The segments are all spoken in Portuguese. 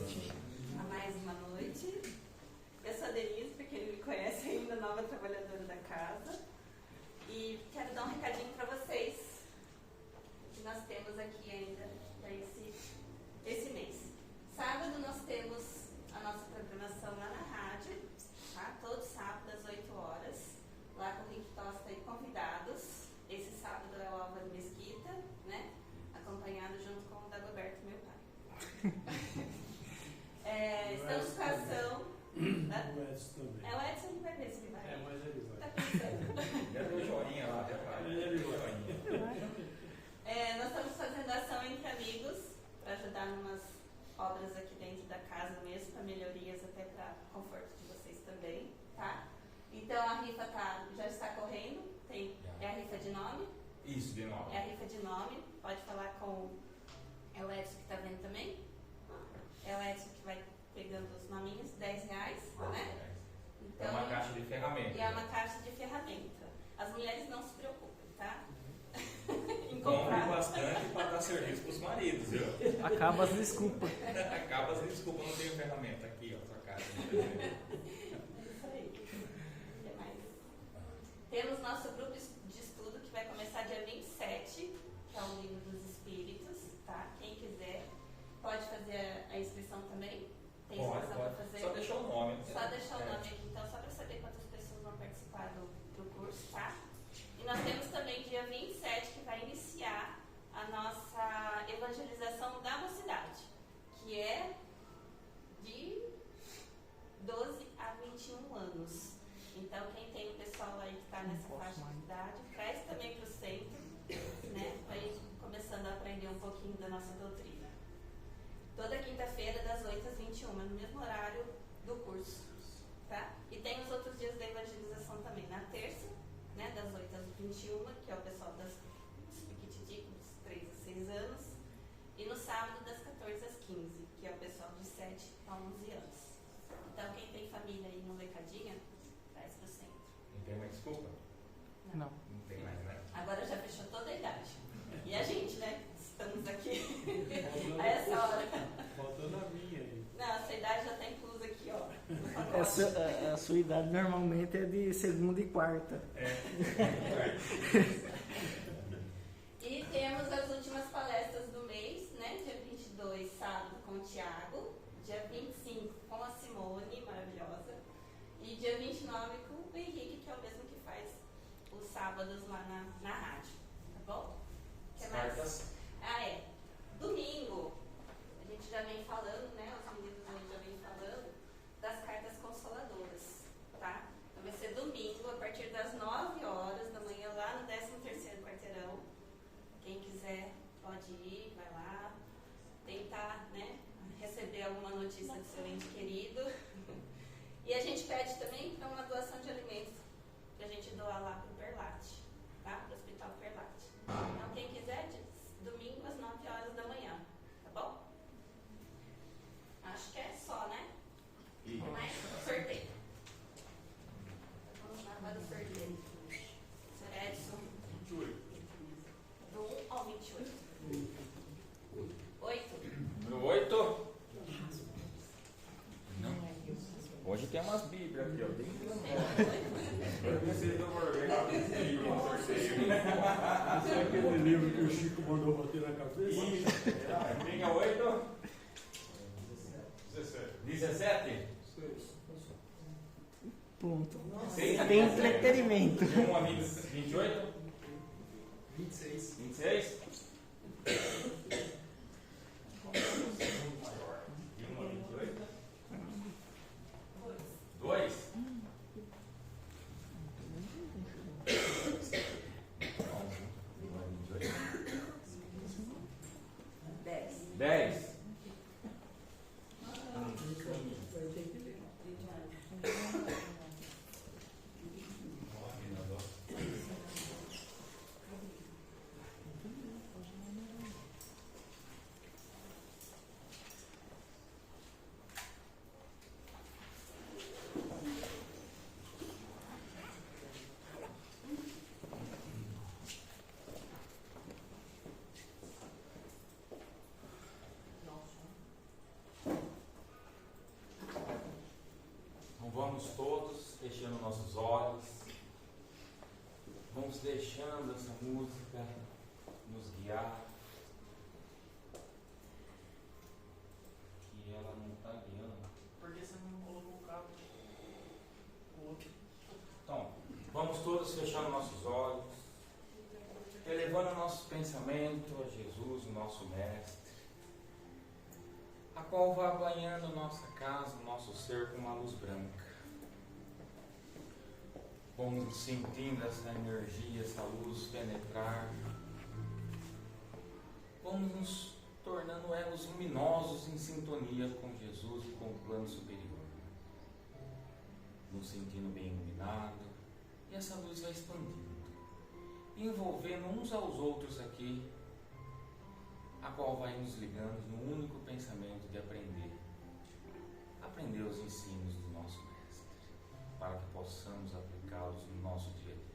noite. A mais uma noite. Eu sou a Denise, para quem não me conhece ainda, nova trabalhadora da casa. E quero dar um recadinho para vocês, que nós temos aqui ainda para esse mês. Sábado nós temos a nossa programação lá na rádio, tá? Todo sábado às 8 horas, lá com o Rick Tosta e convidados. Esse sábado é o Álvaro Mesquita, né? Acompanhado junto com o Dagoberto, meu pai. Estamos com a ação. O Edson também. É o Edson que vai ver se ele vai. É, mas ele vai. Tá pensando. Já deu joinha lá, já vai. Nós estamos fazendo ação entre amigos para ajudar em umas obras aqui dentro da casa mesmo, para melhorias até para conforto de vocês também, tá? Então a rifa já está correndo, é a rifa de nome. Isso, de nome. É a rifa de nome, pode falar com é o Edson que está vendo também. É o Edson que vai pegando os nominhos, R$10, né? Então, é uma caixa de ferramenta. E é uma caixa de ferramenta. As mulheres não se preocupem, tá? Compre bastante para dar serviço para os maridos, viu? Acaba as desculpas. Acaba as desculpas, não tenho ferramenta aqui, ó, sua caixa. Isso aí. O que mais? Temos nosso grupo de estudo que vai começar dia 27, que é o Livro dos Espíritos, tá? Quem quiser pode fazer a inscrição também. Tem inscrição para fazer. Só deixar o nome. Só deixar o nome aqui, então, só para saber quantas pessoas vão participar do curso, tá? E nós temos também dia 27, que vai iniciar a nossa evangelização da mocidade, que é de 12 a 21 anos. Então, quem tem o pessoal aí que está nessa faixa de idade, traz também para o centro, né? Para ir começando a aprender um pouquinho da nossa doutrina. Toda quinta-feira, das 8 às 21, no mesmo horário do curso, tá? E tem os outros dias da evangelização também, na terça, né, das 8 às 21, que é o pessoal dos piquititicos, dos 3 a 6 anos, e no sábado, das 14 às 15, que é o pessoal de 7 a 11 anos. Então, quem tem família aí no Lecadinha, traz pro centro. Não tem mais desculpa? Não. Não tem mais, né? Agora já fechou toda a idade. E a gente, né? Estamos aqui a essa hora. Faltando a minha aí. Não, essa idade já está inclusa aqui, ó. A sua idade normalmente é de segunda e quarta. E temos as últimas palestras do mês, né? Dia 22, sábado, com o Tiago. Dia 25, com a Simone, maravilhosa. E dia 29, com o Henrique, que é o mesmo que faz os sábados lá na rádio. Tá bom? O que mais? Domingo, a gente já vem falando, né? Os meninos a gente já vem falando das cartas consoladoras, tá? Então vai ser domingo, a partir das 9 horas da manhã, lá no 13º quarteirão. Quem quiser pode ir, vai lá, tentar, né, receber alguma notícia do seu ente querido. E a gente pede também para uma doação de alimentos, que a gente doar lá para o Perlate, tá? Para o Hospital Perlate. Então, quem quiser, domingo às 9 horas da manhã, tá bom? Acho que é só, né? E Mais sorteio. Vamos lá para o sorteio. Sr. Edson. 28. Do 1 ao 28. 8. Número 8. Não. Hoje tem umas bíblias aqui, ó. Tem que eu preciso do morgado desse livro no sorteio. Sabe aquele livro que o Chico mandou bater na cabeça? Quem é 8? 17? Ponto. Tem Tem entretenimento. De 1 a 28? 26. 26? De 1 a 28? 2? 10. 10? Vamos todos fechando nossos olhos. Vamos deixando essa música nos guiar. Que ela não está guiando. Por que você não colocou o cabo? Então, vamos todos fechando nossos olhos, elevando nosso pensamento a Jesus, o nosso Mestre, a qual vai banhando nossa casa, nosso ser com uma luz branca. Vamos sentindo essa energia, essa luz penetrar. Vamos nos tornando elos luminosos em sintonia com Jesus e com o plano superior. Nos sentindo bem iluminado, e essa luz vai expandindo, envolvendo uns aos outros aqui, a qual vai nos ligando no único pensamento de aprender os ensinos do nosso Mestre, para que possamos aplicá-los no nosso dia a dia.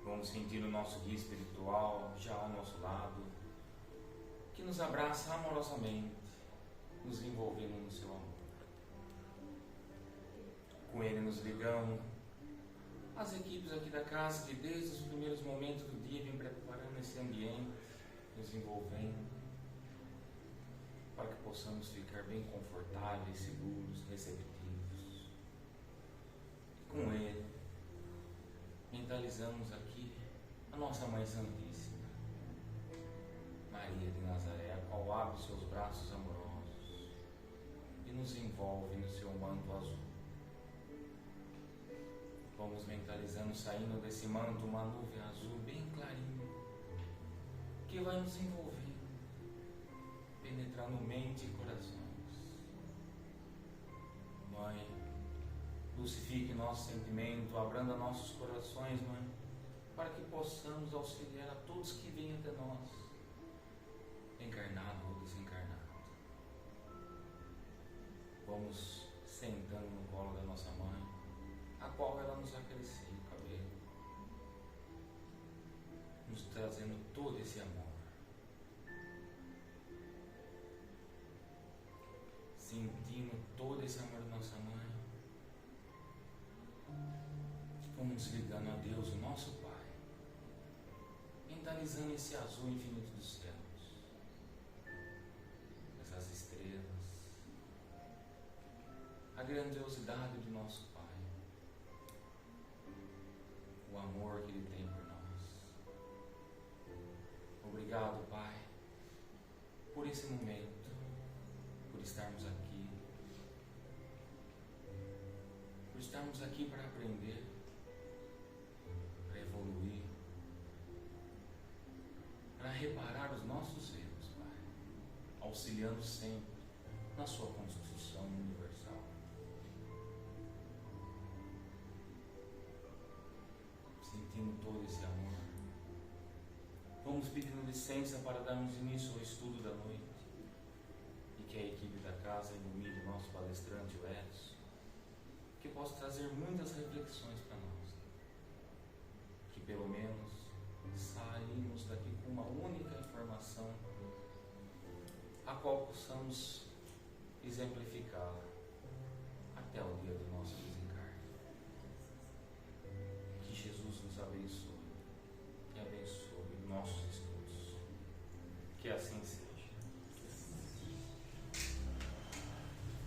Vamos sentir o nosso guia espiritual já ao nosso lado, que nos abraça amorosamente, nos envolvendo no seu amor. Com ele nos ligamos as equipes aqui da casa que desde os primeiros momentos do dia vem preparando esse ambiente, nos envolvendo, para que possamos ficar bem confortáveis, seguros, receptivos. Com ele, mentalizamos aqui a nossa Mãe Santíssima, Maria de Nazaré, a qual abre seus braços amorosos e nos envolve no seu manto azul. Vamos mentalizando, saindo desse manto, uma nuvem azul bem clarinha, que vai nos envolvendo, penetrando mente e corações. Mãe, lucifique nosso sentimento, abranda nossos corações, Mãe, para que possamos auxiliar a todos que vêm até nós, encarnado ou desencarnado. Vamos sentando no colo da nossa Mãe, a qual ela nos acaricia o cabelo, nos trazendo todo esse amor. Sentindo todo esse amor da nossa Mãe, vamos ligando a Deus, o nosso Pai, mentalizando esse azul infinito dos céus, essas estrelas, a grandiosidade do nosso Pai, o amor que Ele tem por nós. Obrigado, Pai, por esse momento, por estarmos aqui, para aprender, para evoluir, para reparar os nossos erros, Pai, auxiliando sempre na sua construção universal. Sentindo todo esse amor, vamos pedindo licença para darmos início ao estudo da noite e que a equipe da casa ilumine o nosso palestrante, o Edson, que possa trazer muitas reflexões para nós, que pelo menos saímos daqui com uma única informação, a qual possamos exemplificar até o dia do nosso desencarne. Que Jesus nos abençoe e abençoe nossos estudos. Que assim seja.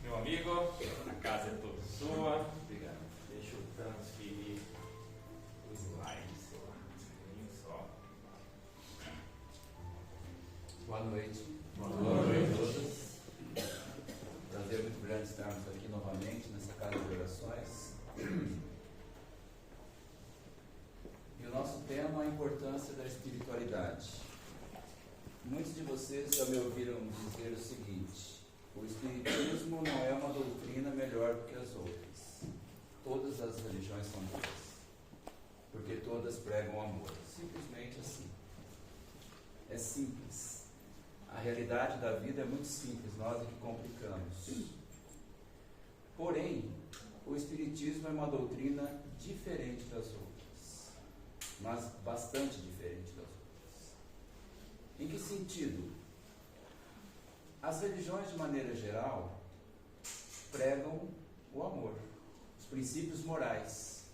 Meu amigo, a casa é toda sua. Obrigado. Deixa eu transferir o slide, sei lá, só. Boa noite. Boa noite a todos. Prazer muito grande estarmos aqui novamente nessa casa de orações. E o nosso tema é a importância da espiritualidade. Muitos de vocês já me ouviram dizer o seguinte: o espiritismo não é uma doutrina melhor do que as outras. Todas as religiões são boas, porque todas pregam amor. Simplesmente assim. É simples. A realidade da vida é muito simples, nós é que complicamos. Porém, o espiritismo é uma doutrina diferente das outras, mas bastante diferente das outras. Em que sentido? As religiões, de maneira geral, pregam o amor, os princípios morais.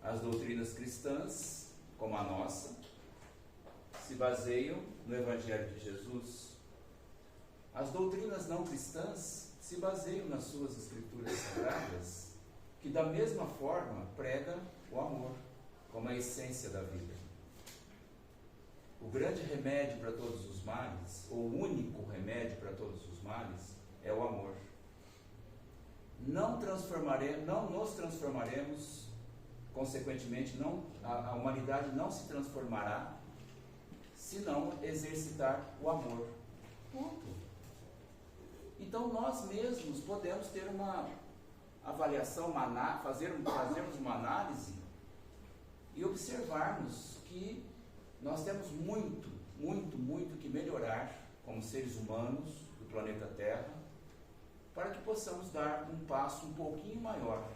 As doutrinas cristãs, como a nossa, se baseiam no Evangelho de Jesus. As doutrinas não cristãs se baseiam nas suas escrituras sagradas, que da mesma forma prega o amor como a essência da vida. O grande remédio para todos os males, ou o único remédio para todos os males, é o amor. Não nos transformaremos, consequentemente, a humanidade não se transformará se não exercitar o amor. Ponto. Então nós mesmos podemos ter uma avaliação, fazermos uma análise e observarmos que nós temos muito que melhorar como seres humanos do planeta Terra, para que possamos dar um passo um pouquinho maior,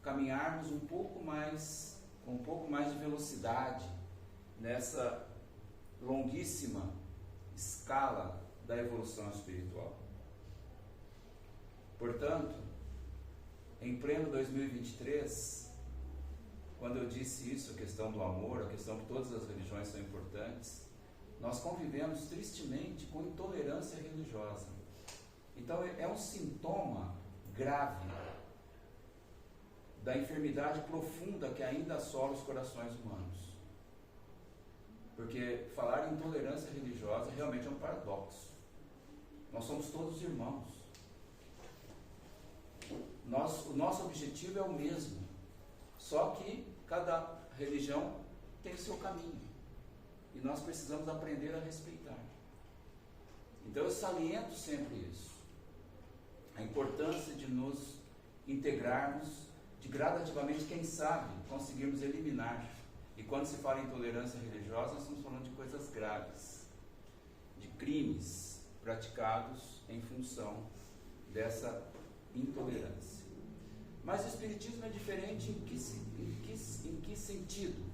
caminharmos com um pouco mais de velocidade nessa longuíssima escala da evolução espiritual. Portanto, em pleno 2023, quando eu disse isso, a questão do amor, a questão que todas as religiões são importantes, nós convivemos tristemente com intolerância religiosa. Então é um sintoma grave da enfermidade profunda que ainda assola os corações humanos. Porque falar em intolerância religiosa realmente é um paradoxo. Nós somos todos irmãos. O nosso objetivo é o mesmo, só que cada religião tem o seu caminho e nós precisamos aprender a respeitar. Então eu saliento sempre isso, a importância de nos integrarmos, de gradativamente, quem sabe, conseguirmos eliminar. E quando se fala em intolerância religiosa, nós estamos falando de coisas graves, de crimes praticados em função dessa intolerância. Mas o Espiritismo é diferente em que sentido?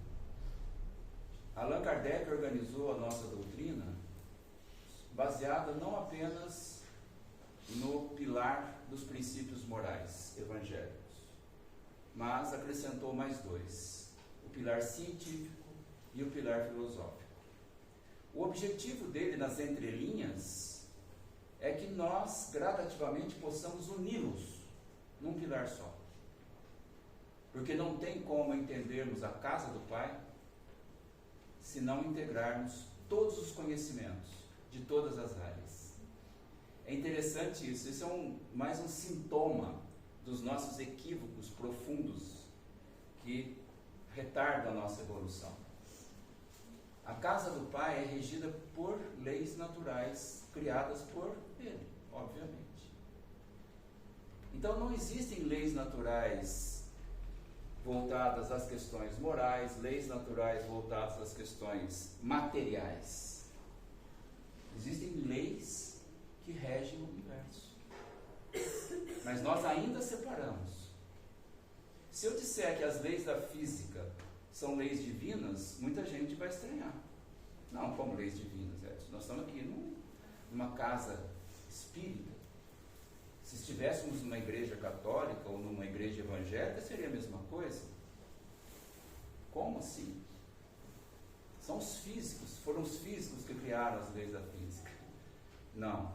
Allan Kardec organizou a nossa doutrina baseada não apenas no pilar dos princípios morais evangélicos, mas acrescentou mais dois: o pilar científico e o pilar filosófico. O objetivo dele, nas entrelinhas, é que nós gradativamente possamos uni-los num pilar só. Porque não tem como entendermos a casa do Pai se não integrarmos todos os conhecimentos de todas as áreas. É interessante isso é mais um sintoma dos nossos equívocos profundos que retardam a nossa evolução. A casa do Pai é regida por leis naturais criadas por Ele, obviamente. Então não existem leis naturais voltadas às questões morais, leis naturais voltadas às questões materiais. Existem leis que regem o universo. Mas nós ainda separamos. Se eu disser que as leis da física são leis divinas, muita gente vai estranhar. Não, como leis divinas, Edson? Nós estamos aqui numa casa espírita. Se estivéssemos numa igreja católica ou numa igreja evangélica, seria a mesma coisa? Como assim? São os físicos, foram os físicos que criaram as leis da física. Não.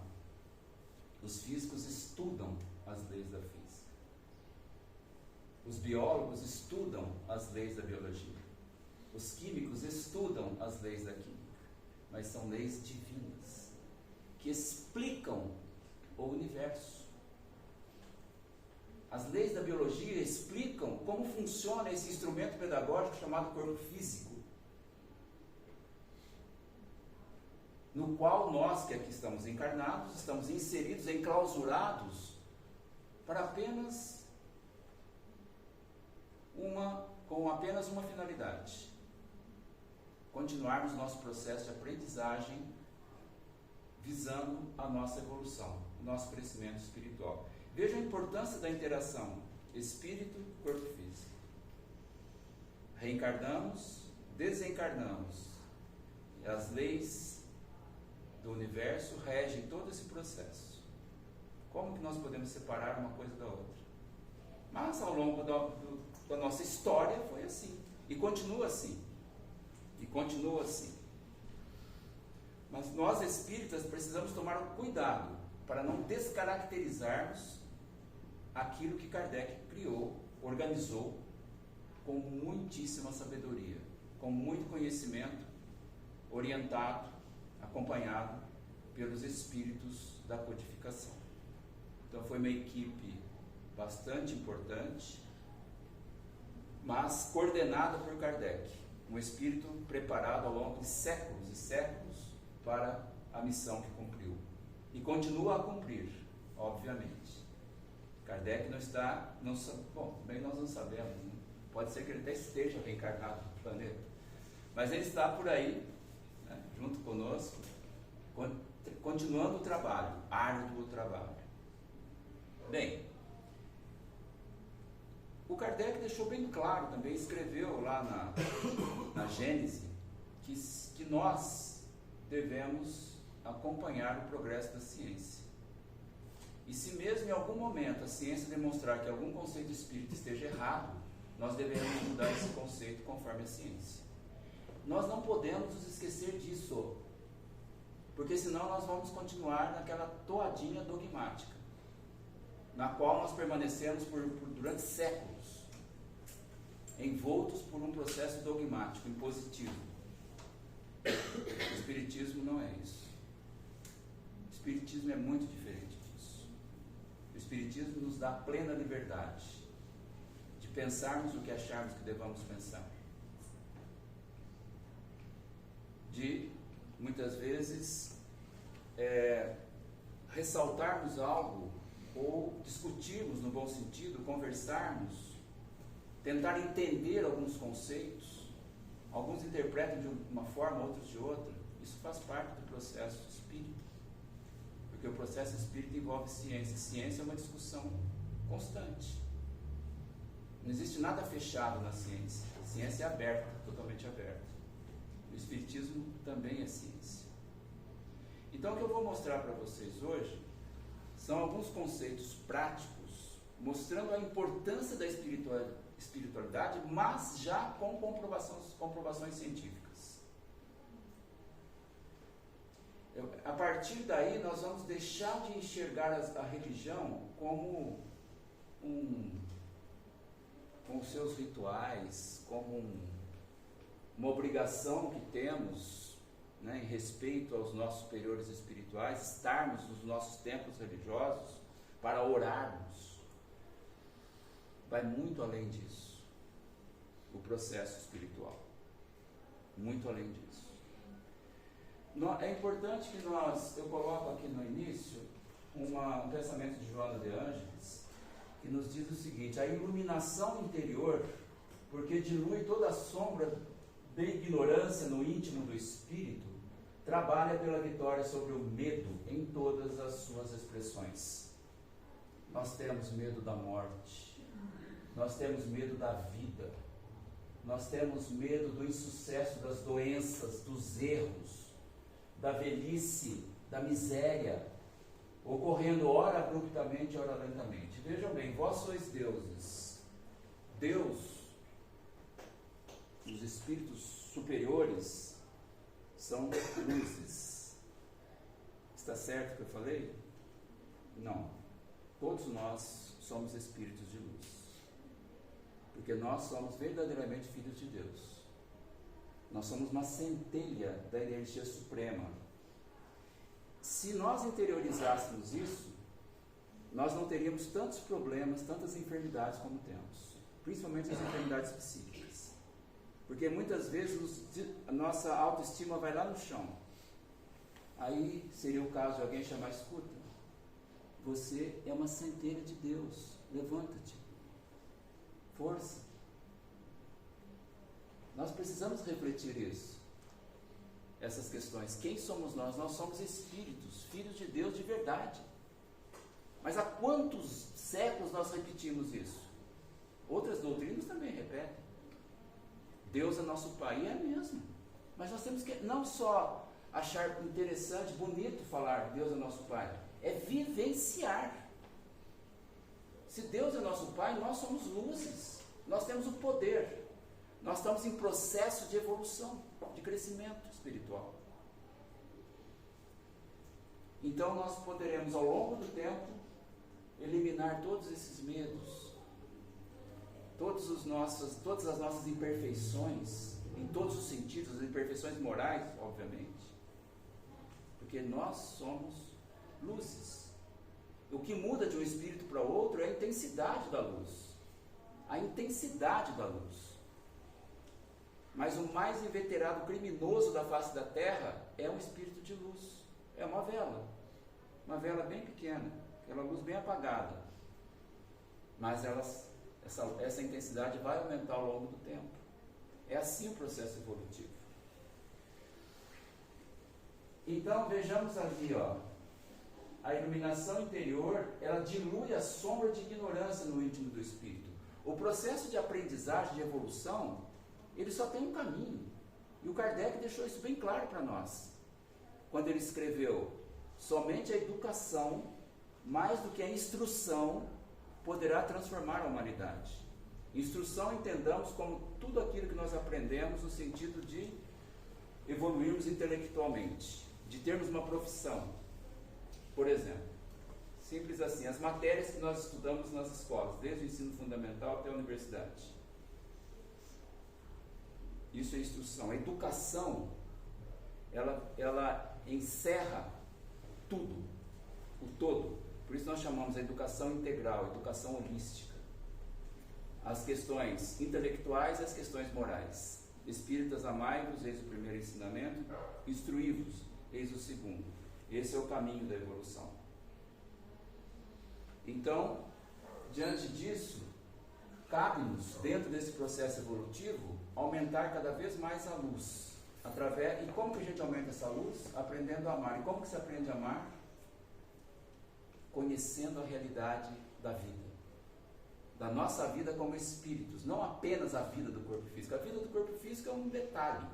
Os físicos estudam as leis da física. Os biólogos estudam as leis da biologia. Os químicos estudam as leis da química. Mas são leis divinas, que explicam o universo. As leis da biologia explicam como funciona esse instrumento pedagógico chamado corpo físico, no qual nós que aqui estamos encarnados, estamos inseridos, enclausurados, para apenas com apenas uma finalidade: continuarmos nosso processo de aprendizagem visando a nossa evolução, o nosso crescimento espiritual. Veja a importância da interação espírito-corpo físico. Reencarnamos, desencarnamos, e as leis do universo regem todo esse processo. Como que nós podemos separar uma coisa da outra? Mas ao longo da nossa história foi assim. E continua assim. E continua assim. Mas nós espíritas precisamos tomar cuidado para não descaracterizarmos aquilo que Kardec criou, organizou com muitíssima sabedoria, com muito conhecimento, orientado, acompanhado pelos espíritos da codificação. Então foi uma equipe bastante importante, mas coordenada por Kardec, um espírito preparado ao longo de séculos e séculos para a missão que cumpriu. E continua a cumprir, obviamente. Kardec não está, bom, bem nós não sabemos, né? Pode ser que ele até esteja reencarnado no planeta, mas ele está por aí, né, junto conosco, continuando o trabalho, árduo trabalho. Bem, o Kardec deixou bem claro também, escreveu lá na Gênese, que nós devemos acompanhar o progresso da ciência. E se mesmo em algum momento a ciência demonstrar que algum conceito espírita esteja errado, nós devemos mudar esse conceito conforme a ciência. Nós não podemos nos esquecer disso, porque senão nós vamos continuar naquela toadinha dogmática, na qual nós permanecemos durante séculos, envoltos por um processo dogmático, impositivo. O Espiritismo não é isso. O Espiritismo é muito diferente disso. O Espiritismo nos dá plena liberdade de pensarmos o que acharmos que devamos pensar. De, muitas vezes, ressaltarmos algo ou discutirmos no bom sentido, conversarmos, tentar entender alguns conceitos. Alguns interpretam de uma forma, outros de outra. Isso faz parte do processo espírita, porque o processo espírita envolve ciência. Ciência é uma discussão constante. Não existe nada fechado na ciência. A ciência é aberta, totalmente aberta. O Espiritismo também é ciência. Então, o que eu vou mostrar para vocês hoje são alguns conceitos práticos, mostrando a importância da espiritualidade, mas já com comprovações científicas. A partir daí, nós vamos deixar de enxergar a religião como com os seus rituais, como uma obrigação que temos, né, em respeito aos nossos superiores espirituais, estarmos nos nossos templos religiosos para orarmos. Vai muito além disso, o processo espiritual. Muito além disso. É importante que eu coloco aqui no início um pensamento de Joana de Ângeles, que nos diz o seguinte: a iluminação interior, porque dilui toda a sombra de ignorância no íntimo do espírito, trabalha pela vitória sobre o medo em todas as suas expressões. Nós temos medo da morte, nós temos medo da vida, nós temos medo do insucesso, das doenças, dos erros, da velhice, da miséria, ocorrendo ora abruptamente, ora lentamente. Vejam bem, vós sois deuses. Deus, os espíritos superiores, são luzes. Está certo o que eu falei? Não. Todos nós somos espíritos de luz. Porque nós somos verdadeiramente filhos de Deus. Nós somos uma centelha da energia suprema. Se nós interiorizássemos isso, nós não teríamos tantos problemas, tantas enfermidades como temos. Principalmente as enfermidades psíquicas. Porque muitas vezes a nossa autoestima vai lá no chão. Aí seria o caso de alguém chamar: escuta, você é uma centelha de Deus, levanta-te, força. Nós precisamos refletir isso, essas questões. Quem somos nós? Nós somos espíritos, filhos de Deus de verdade. Mas há quantos séculos nós repetimos isso? Outras doutrinas também repetem. Deus é nosso Pai, e é mesmo. Mas nós temos que não só achar interessante, bonito falar Deus é nosso Pai, é vivenciar. Se Deus é nosso Pai, nós somos luzes. Nós temos o poder. Nós estamos em processo de evolução, de crescimento espiritual. Então nós poderemos, ao longo do tempo, eliminar todos esses medos, todas as nossas imperfeições, em todos os sentidos, as imperfeições morais, obviamente, porque nós somos luzes. O que muda de um espírito para outro é a intensidade da luz. A intensidade da luz. Mas o mais inveterado criminoso da face da terra é um espírito de luz. É uma vela bem pequena, aquela luz bem apagada. Mas essa intensidade vai aumentar ao longo do tempo. É assim o processo evolutivo. Então vejamos ali, a iluminação interior, ela dilui a sombra de ignorância no íntimo do espírito. O processo de aprendizagem, de evolução, ele só tem um caminho. E o Kardec deixou isso bem claro para nós, quando ele escreveu: somente a educação, mais do que a instrução, poderá transformar a humanidade. Instrução entendamos como tudo aquilo que nós aprendemos no sentido de evoluirmos intelectualmente, de termos uma profissão. Por exemplo, simples assim, as matérias que nós estudamos nas escolas, desde o ensino fundamental até a universidade. Isso é instrução. A educação, ela encerra tudo, o todo. Por isso nós chamamos a educação integral, educação holística. As questões intelectuais e as questões morais. Espíritas, amai-vos, eis o primeiro ensinamento. Instruí-vos, eis o segundo. Esse é o caminho da evolução. Então, diante disso, cabe-nos, dentro desse processo evolutivo, aumentar cada vez mais a luz. E como que a gente aumenta essa luz? Aprendendo a amar. E como que se aprende a amar? Conhecendo a realidade da vida. Da nossa vida como espíritos, não apenas a vida do corpo físico. A vida do corpo físico é um detalhe.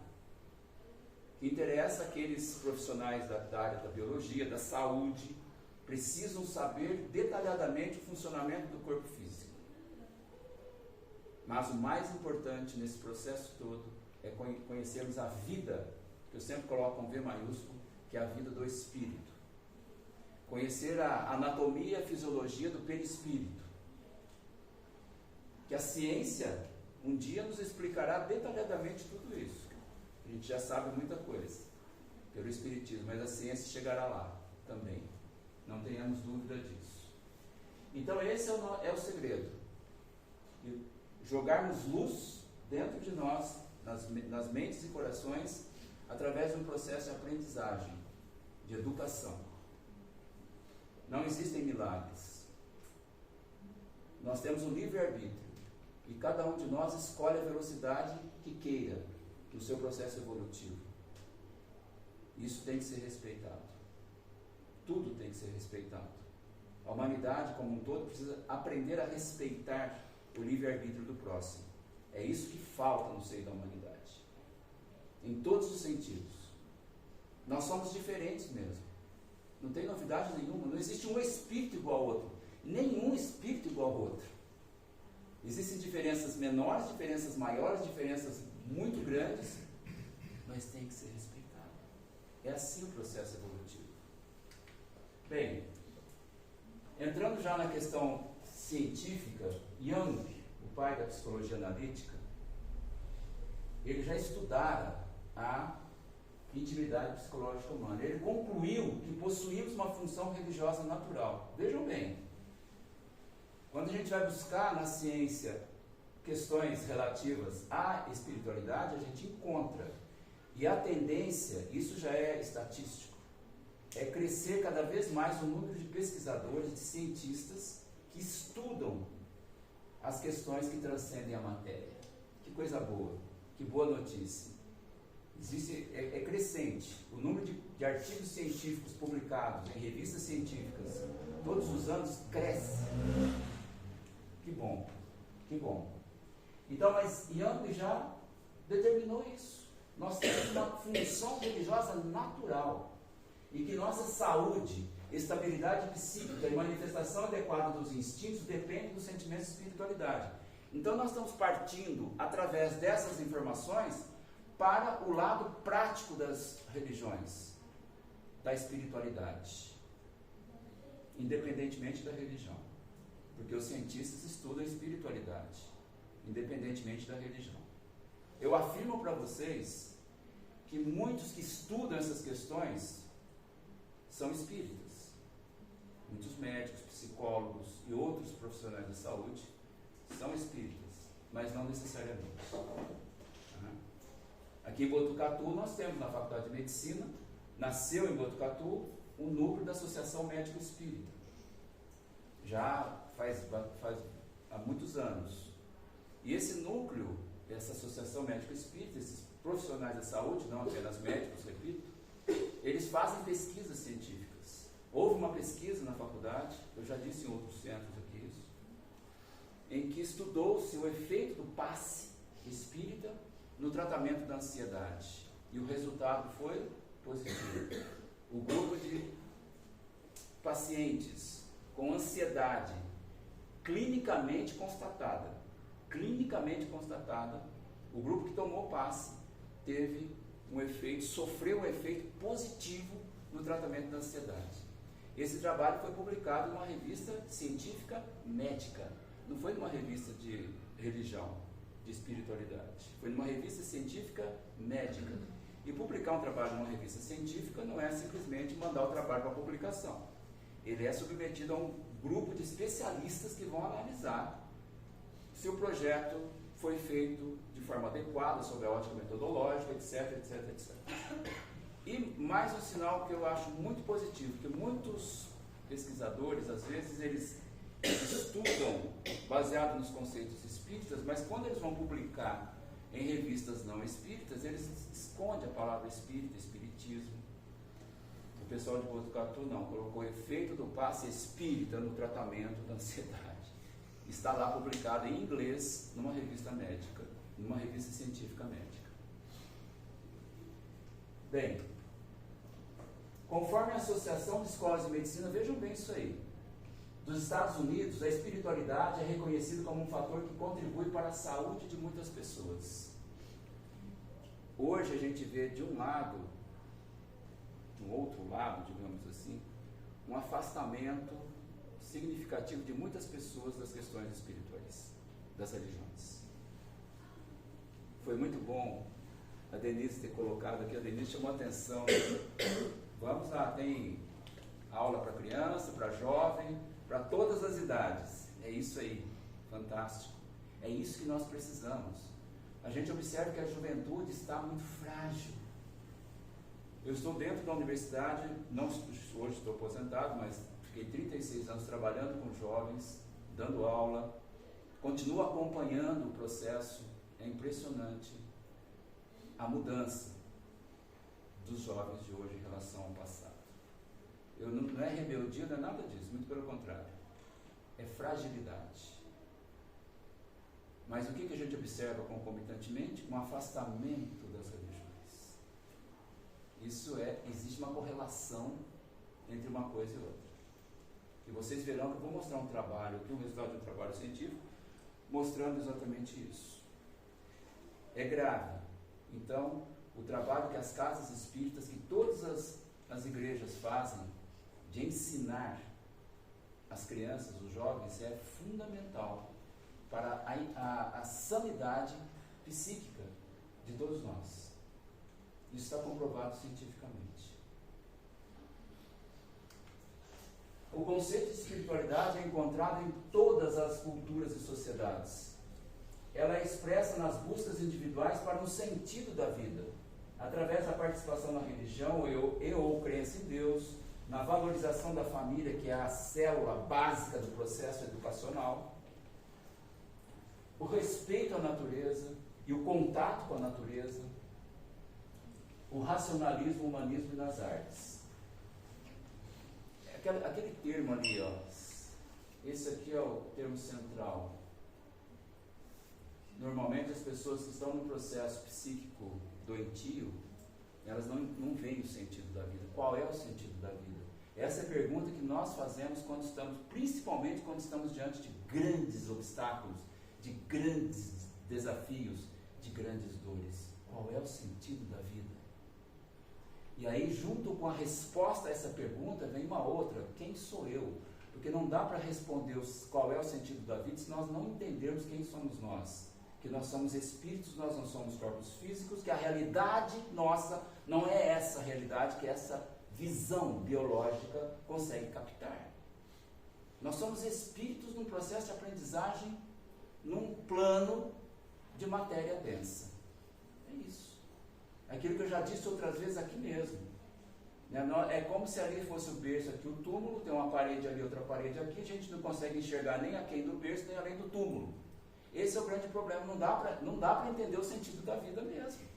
Que interessa aqueles profissionais da área da biologia, da saúde, precisam saber detalhadamente o funcionamento do corpo físico. Mas o mais importante nesse processo todo é conhecermos a vida, que eu sempre coloco um V maiúsculo, que é a vida do espírito. Conhecer a anatomia e a fisiologia do perispírito. Que a ciência um dia nos explicará detalhadamente tudo isso. A gente já sabe muita coisa pelo espiritismo, mas a ciência chegará lá também. Não tenhamos dúvida disso. Então esse é o segredo. E jogarmos luz dentro de nós, nas mentes e corações, através de um processo de aprendizagem, de educação. Não existem milagres. Nós temos um livre-arbítrio. E cada um de nós escolhe a velocidade que queira no seu processo evolutivo. Isso tem que ser respeitado. Tudo tem que ser respeitado. A humanidade como um todo precisa aprender a respeitar o livre-arbítrio do próximo. É isso que falta no seio da humanidade. Em todos os sentidos. Nós somos diferentes mesmo. Não tem novidade nenhuma. Não existe um espírito igual ao outro. Nenhum espírito igual ao outro. Existem diferenças menores, diferenças maiores, diferenças muito grandes, mas tem que ser respeitado. É assim o processo evolutivo. Bem, entrando já na questão científica, Jung, o pai da psicologia analítica, ele já estudara a intimidade psicológica humana. Ele concluiu que possuímos uma função religiosa natural. Vejam bem, quando a gente vai buscar na ciência questões relativas à espiritualidade, a gente encontra. E a tendência, isso já é estatístico, é crescer cada vez mais o número de pesquisadores, de cientistas que estudam as questões que transcendem a matéria. Que coisa boa, que boa notícia. É crescente. O número de artigos científicos publicados em revistas científicas todos os anos cresce. Que bom, que bom. Então, mas Jung já determinou isso. Nós temos uma função religiosa natural. E que nossa saúde estabilidade psíquica e manifestação adequada dos instintos depende dos sentimentos de espiritualidade. Então nós estamos partindo, através dessas informações, para o lado prático das religiões, da espiritualidade, independentemente da religião. Porque os cientistas estudam a espiritualidade, independentemente da religião. Eu afirmo para vocês que muitos que estudam essas questões são espíritas. Muitos médicos, psicólogos e outros profissionais da saúde são espíritas, mas não necessariamente. Aqui em Botucatu nós temos na Faculdade de Medicina, nasceu em Botucatu um núcleo da Associação Médico Espírita. Já faz há muitos anos. E esse núcleo, essa Associação Médico Espírita, esses profissionais da saúde, não apenas médicos, repito, eles fazem pesquisas científicas. Houve uma pesquisa na faculdade, eu já disse em outros centros aqui isso, em que estudou-se o efeito do passe espírita no tratamento da ansiedade. E o resultado foi positivo. O grupo de pacientes com ansiedade clinicamente constatada, o grupo que tomou passe teve um efeito, sofreu um efeito positivo no tratamento da ansiedade. Esse trabalho foi publicado numa revista científica médica, não foi numa revista de religião, de espiritualidade, foi numa revista científica médica. E publicar um trabalho numa revista científica não é simplesmente mandar o trabalho para publicação. Ele é submetido a um grupo de especialistas que vão analisar se o projeto foi feito de forma adequada, sob a ótica metodológica, etc, etc, etc. E mais um sinal que eu acho muito positivo, que muitos pesquisadores, às vezes, eles estudam baseado nos conceitos espíritas, mas quando eles vão publicar em revistas não espíritas, eles escondem a palavra espírita, espiritismo. O pessoal de Botucatu não, colocou o efeito do passe espírita no tratamento da ansiedade. Está lá publicado em inglês, numa revista médica, numa revista científica médica. Bem, conforme a Associação de Escolas de Medicina, vejam bem isso aí, dos Estados Unidos, a espiritualidade é reconhecida como um fator que contribui para a saúde de muitas pessoas. Hoje a gente vê de um lado, do outro lado, digamos assim, um afastamento significativo de muitas pessoas das questões espirituais, das religiões. Foi muito bom a Denise ter colocado aqui, a Denise chamou a atenção. Vamos lá, tem aula para criança, para jovem, para todas as idades. É isso aí, fantástico. É isso que nós precisamos. A gente observa que a juventude está muito frágil. Eu estou dentro da universidade, não, hoje estou aposentado, mas fiquei 36 anos trabalhando com jovens, dando aula, continuo acompanhando o processo. É impressionante a mudança dos jovens de hoje em relação ao passado. Não é rebeldia, não é nada disso, muito pelo contrário. É fragilidade. Mas o que a gente observa concomitantemente? Um afastamento das religiões. Existe uma correlação entre uma coisa e outra. E vocês verão que eu vou mostrar um trabalho aqui, um resultado de um trabalho científico, mostrando exatamente isso. É grave. Então, o trabalho que as casas espíritas, que todas as igrejas fazem, de ensinar as crianças, os jovens, é fundamental para a sanidade psíquica de todos nós. Isso está comprovado cientificamente. O conceito de espiritualidade é encontrado em todas as culturas e sociedades. Ela é expressa nas buscas individuais para um sentido da vida, através da participação na religião ou crença em Deus, na valorização da família, que é a célula básica do processo educacional, o respeito à natureza e o contato com a natureza, o racionalismo, o humanismo e nas artes. Aquele termo ali, ó, esse aqui é o termo central. Normalmente as pessoas que estão no processo psíquico doentio, elas não veem o sentido da vida. Qual é o sentido da vida? Essa é a pergunta que nós fazemos quando estamos, principalmente quando estamos diante de grandes obstáculos, de grandes desafios, de grandes dores. Qual é o sentido da vida? E aí, junto com a resposta a essa pergunta, vem uma outra: quem sou eu? Porque não dá para responder qual é o sentido da vida se nós não entendermos quem somos nós. Que nós somos espíritos, nós não somos corpos físicos, que a realidade nossa não é essa realidade que essa visão biológica consegue captar. Nós somos espíritos num processo de aprendizagem, num plano de matéria densa. É isso. É aquilo que eu já disse outras vezes aqui mesmo. É como se ali fosse o berço, aqui o túmulo, tem uma parede ali, outra parede aqui, a gente não consegue enxergar nem aquém do berço, nem além do túmulo. Esse é o grande problema, não dá para entender o sentido da vida mesmo.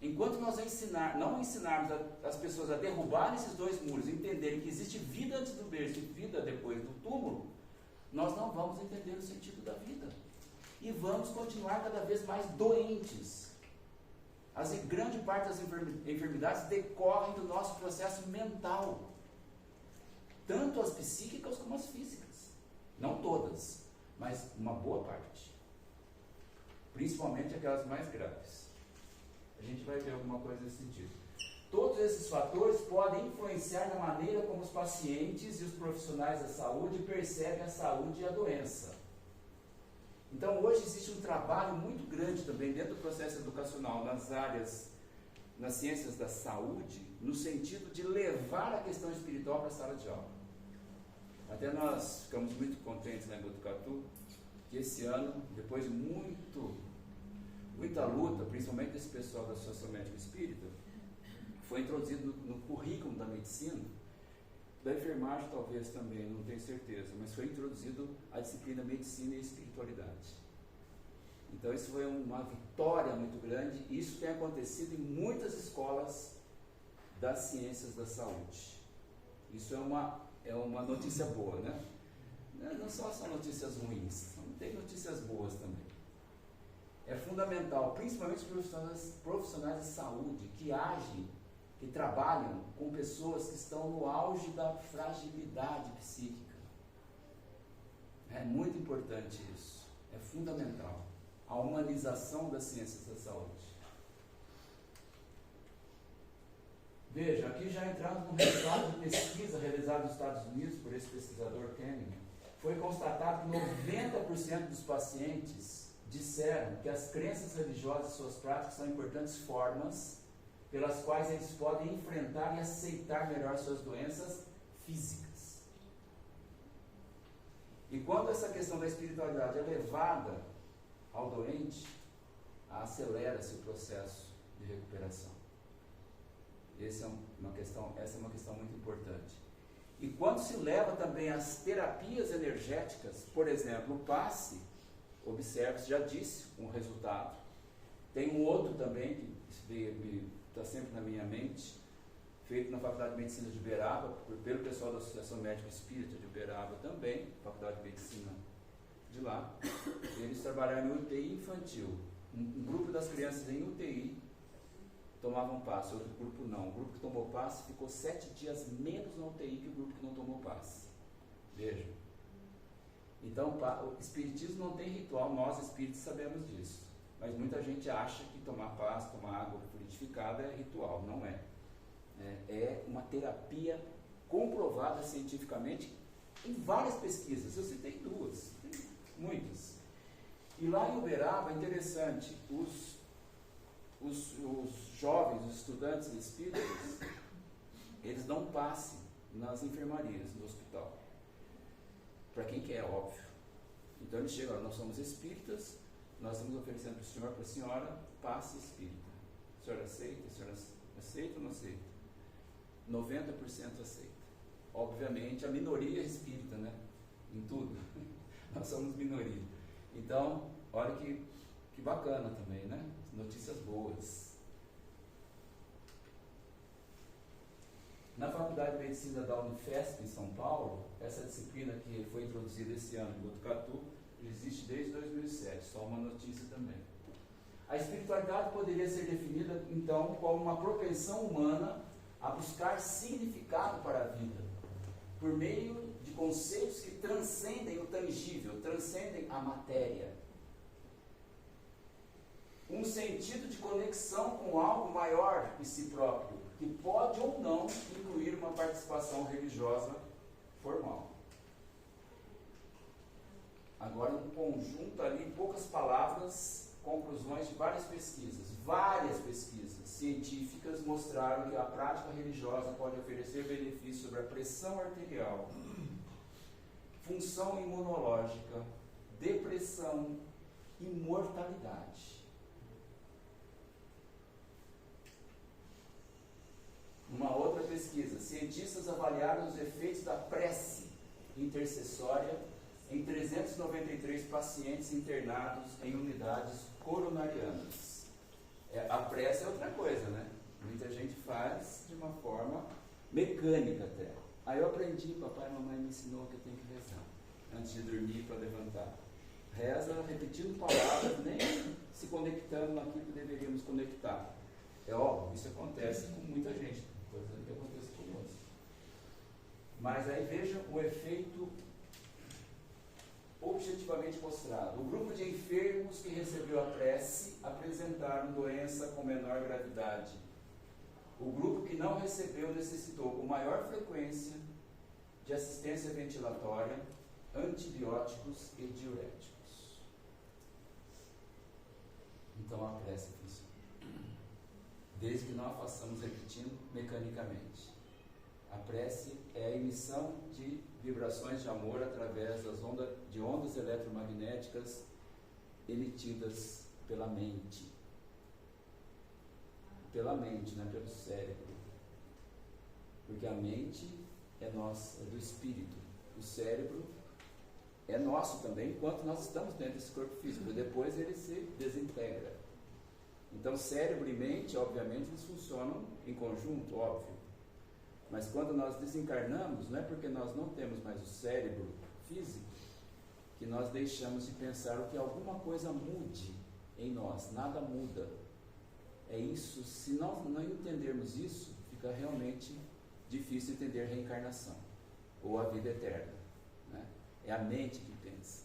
Enquanto nós não ensinarmos as pessoas a derrubarem esses dois muros, entenderem que existe vida antes do berço e vida depois do túmulo, nós não vamos entender o sentido da vida. E vamos continuar cada vez mais doentes. Grande parte das enfermidades decorrem do nosso processo mental. Tanto as psíquicas como as físicas. Não todas, mas uma boa parte. Principalmente aquelas mais graves. A gente vai ver alguma coisa nesse sentido. Todos esses fatores podem influenciar na maneira como os pacientes e os profissionais da saúde percebem a saúde e a doença. Então, hoje existe um trabalho muito grande também dentro do processo educacional nas ciências da saúde, no sentido de levar a questão espiritual para a sala de aula. Até nós ficamos muito contentes na Botucatu, que esse ano, depois de muita luta, principalmente desse pessoal da Associação Médica Espírita, foi introduzido no currículo da medicina, da enfermagem talvez também, não tenho certeza, mas foi introduzido a disciplina Medicina e Espiritualidade. Então isso foi uma vitória muito grande, e isso tem acontecido em muitas escolas das ciências da saúde. Isso é uma notícia boa, né? Não são só notícias ruins, tem notícias boas também. É fundamental, principalmente os profissionais de saúde, que agem, que trabalham com pessoas que estão no auge da fragilidade psíquica. É muito importante isso, é fundamental. A humanização das ciências da saúde. Veja, aqui já entramos no resultado de pesquisa realizada nos Estados Unidos por esse pesquisador Kenning. Foi constatado que 90% dos pacientes disseram que as crenças religiosas e suas práticas são importantes formas pelas quais eles podem enfrentar e aceitar melhor suas doenças físicas. E quando essa questão da espiritualidade é levada ao doente, acelera-se o processo de recuperação. Essa é uma questão muito importante. E quando se leva também as terapias energéticas, por exemplo, o passe, observe-se, já disse um resultado. Tem um outro também, que está sempre na minha mente, feito na Faculdade de Medicina de Uberaba, pelo pessoal da Associação Médica Espírita de Uberaba também, Faculdade de Medicina de lá. Eles trabalharam em UTI infantil. Um grupo das crianças em UTI tomavam passe, outro grupo não. O grupo que tomou passe ficou 7 dias menos na UTI que o grupo que não tomou passe. Vejam. Então, o espiritismo não tem ritual, nós espíritos sabemos disso. Mas muita gente acha que tomar passe, tomar água fluidificada é ritual. Não é. É uma terapia comprovada cientificamente em várias pesquisas. Eu citei 2, tem muitas. E lá em Uberaba, é interessante, os jovens, os estudantes espíritas, eles dão passe nas enfermarias do hospital. Para quem quer, óbvio. Então eles chegam, nós somos espíritas, nós estamos oferecendo para o senhor, para a senhora, passe espírita. A senhora aceita? A senhora aceita ou não aceita? 90% aceita. Obviamente a minoria é espírita, né? Em tudo. Nós somos minoria. Então, olha que bacana também, né? Notícias boas. Na Faculdade de Medicina da Unifesp, em São Paulo, essa disciplina que foi introduzida esse ano em Botucatu, existe desde 2007, só uma notícia também. A espiritualidade poderia ser definida, então, como uma propensão humana a buscar significado para a vida. por meio de conceitos que transcendem o tangível, transcendem a matéria. Um sentido de conexão com algo maior que si próprio, que pode ou não incluir uma participação religiosa formal. Agora, um conjunto ali, em poucas palavras, conclusões de várias pesquisas. Várias pesquisas científicas mostraram que a prática religiosa pode oferecer benefícios sobre a pressão arterial, função imunológica, depressão e mortalidade. Uma outra pesquisa, cientistas avaliaram os efeitos da prece intercessória em 393 pacientes internados em unidades coronarianas. A prece é outra coisa, né? Muita gente faz de uma forma mecânica até. Aí eu aprendi, papai e mamãe me ensinou que eu tenho que rezar antes de dormir para levantar. Reza repetindo palavras, nem se conectando naquilo que deveríamos conectar. É óbvio, isso acontece com muita gente, coisa que acontece conosco. Mas aí veja o efeito objetivamente mostrado. O grupo de enfermos que recebeu a prece apresentaram doença com menor gravidade. O grupo que não recebeu necessitou com maior frequência de assistência ventilatória, antibióticos e diuréticos. Então a prece funciona. Desde que não a façamos repetindo mecanicamente. A prece é a emissão de vibrações de amor através de ondas eletromagnéticas emitidas pela mente. Pela mente, não é pelo cérebro. Porque a mente é nossa, é do espírito. O cérebro é nosso também, enquanto nós estamos dentro desse corpo físico. Depois ele se desintegra. Então cérebro e mente, obviamente, eles funcionam em conjunto, óbvio. Mas quando nós desencarnamos, não é porque nós não temos mais o cérebro físico, que nós deixamos de pensar o que alguma coisa mude em nós. Nada muda. É isso. Se nós não entendermos isso, fica realmente difícil entender reencarnação ou a vida eterna, né? É a mente que pensa.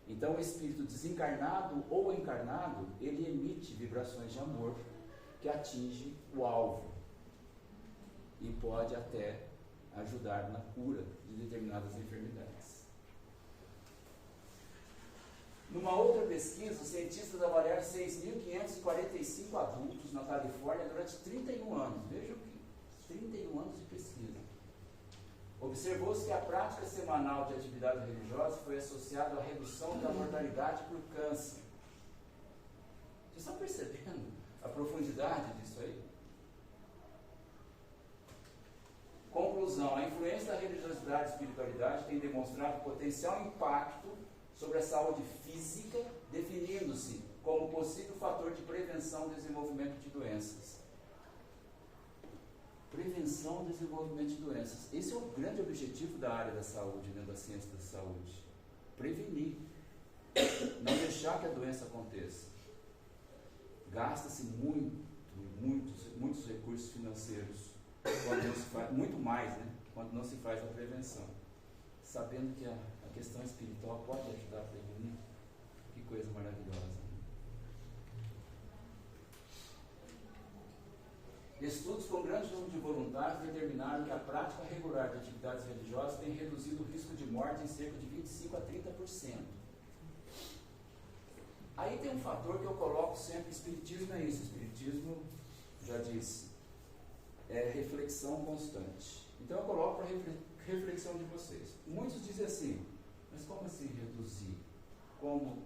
Então o espírito desencarnado ou encarnado, ele emite vibrações de amor que atinge o alvo e pode até ajudar na cura de determinadas enfermidades. Numa outra pesquisa, os cientistas avaliaram 6.545 adultos na Califórnia durante 31 anos. Vejam que 31 anos de pesquisa. Observou-se que a prática semanal de atividade religiosa foi associada à redução da mortalidade por câncer. Vocês estão percebendo a profundidade disso aí? Conclusão: a influência da religiosidade e espiritualidade tem demonstrado potencial impacto sobre a saúde física, definindo-se como possível fator de prevenção e desenvolvimento de doenças. Prevenção e desenvolvimento de doenças. Esse é o grande objetivo da área da saúde, da ciência da saúde. Prevenir. Não deixar que a doença aconteça. Gasta-se muitos recursos financeiros, quando não se faz, muito mais, né? Quando não se faz a prevenção. Sabendo que a questão espiritual pode ajudar a prevenir. Que coisa maravilhosa. Estudos com grande número de voluntários determinaram que a prática regular de atividades religiosas tem reduzido o risco de morte em cerca de 25% a 30%. Aí tem um fator que eu coloco sempre: espiritismo é isso. Espiritismo, já disse, é reflexão constante. Então eu coloco para reflexão de vocês. Muitos dizem assim: mas como assim reduzir? Como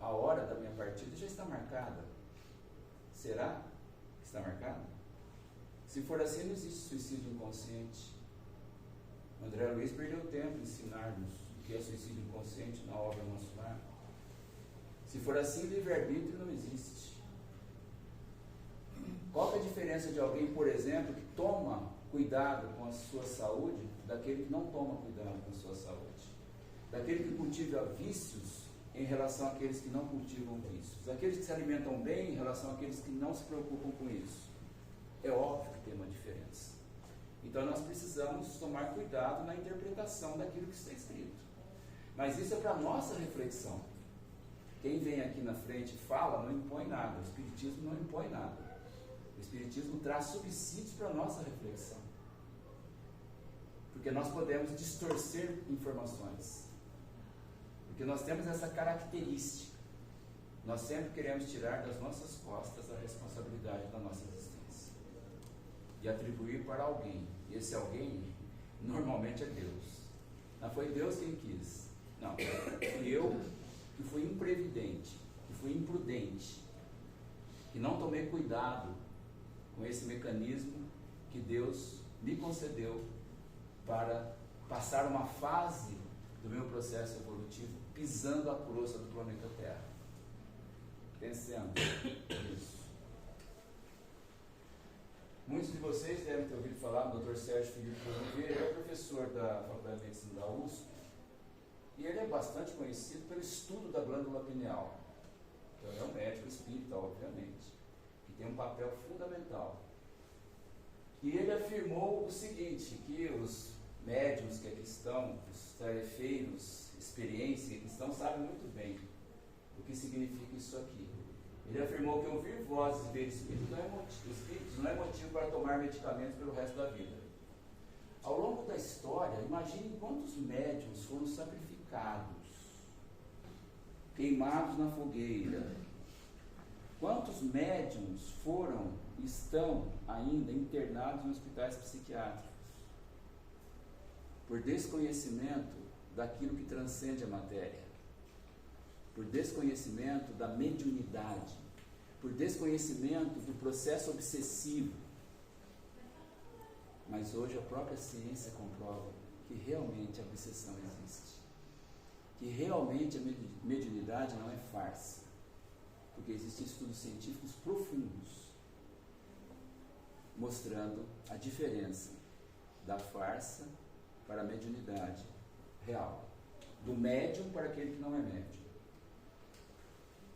a hora da minha partida já está marcada? Será que está marcada? Se for assim, não existe suicídio inconsciente. André Luiz perdeu tempo em ensinar-nos o que é suicídio inconsciente na obra Nosso Lar. Se for assim, livre-arbítrio não existe. Qual é a diferença de alguém, por exemplo, que toma cuidado com a sua saúde, daquele que não toma cuidado com a sua saúde? Daquele que cultiva vícios em relação àqueles que não cultivam vícios? Daqueles que se alimentam bem em relação àqueles que não se preocupam com isso? É óbvio que tem uma diferença. Então nós precisamos tomar cuidado na interpretação daquilo que está escrito. Mas isso é para nossa reflexão. Quem vem aqui na frente e fala não impõe nada. O Espiritismo não impõe nada. O Espiritismo traz subsídios para a nossa reflexão. Porque nós podemos distorcer informações. Porque nós temos essa característica. Nós sempre queremos tirar das nossas costas a responsabilidade da nossa existência. E atribuir para alguém. E esse alguém, normalmente é Deus. Não foi Deus quem quis. Não, fui eu que fui imprevidente, que fui imprudente, que não tomei cuidado com esse mecanismo que Deus me concedeu para passar uma fase do meu processo evolutivo pisando a crosta do planeta Terra. Pensando nisso. Muitos de vocês devem ter ouvido falar do Dr. Sérgio Filipe Oliveira, ele é professor da Faculdade de Medicina da USP, e ele é bastante conhecido pelo estudo da glândula pineal. Então, ele é um médico espírita, obviamente, que tem um papel fundamental. E ele afirmou o seguinte, que os médiuns que aqui estão, os tarefeiros, experiência que aqui estão, sabem muito bem o que significa isso aqui. Ele afirmou que ouvir vozes e ver espíritos não é motivo para tomar medicamentos pelo resto da vida. Ao longo da história, imagine quantos médiuns foram sacrificados, queimados na fogueira. Quantos médiuns foram e estão ainda internados em hospitais psiquiátricos por desconhecimento daquilo que transcende a matéria, por desconhecimento da mediunidade, por desconhecimento do processo obsessivo. Mas hoje a própria ciência comprova que realmente a obsessão existe, que realmente a mediunidade não é farsa, porque existem estudos científicos profundos mostrando a diferença da farsa para a mediunidade real, do médium para aquele que não é médium.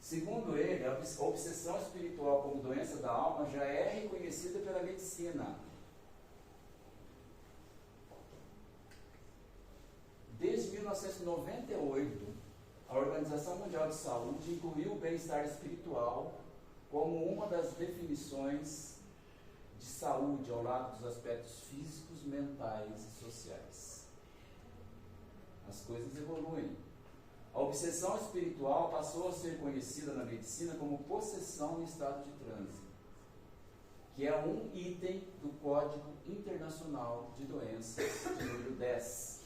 Segundo ele, a obsessão espiritual como doença da alma já é reconhecida pela medicina. Desde 1998, a Organização Mundial de Saúde incluiu o bem-estar espiritual como uma das definições de saúde ao lado dos aspectos físicos, mentais e sociais. As coisas evoluem. A obsessão espiritual passou a ser conhecida na medicina como possessão em estado de transe, que é um item do Código Internacional de Doenças, de número 10,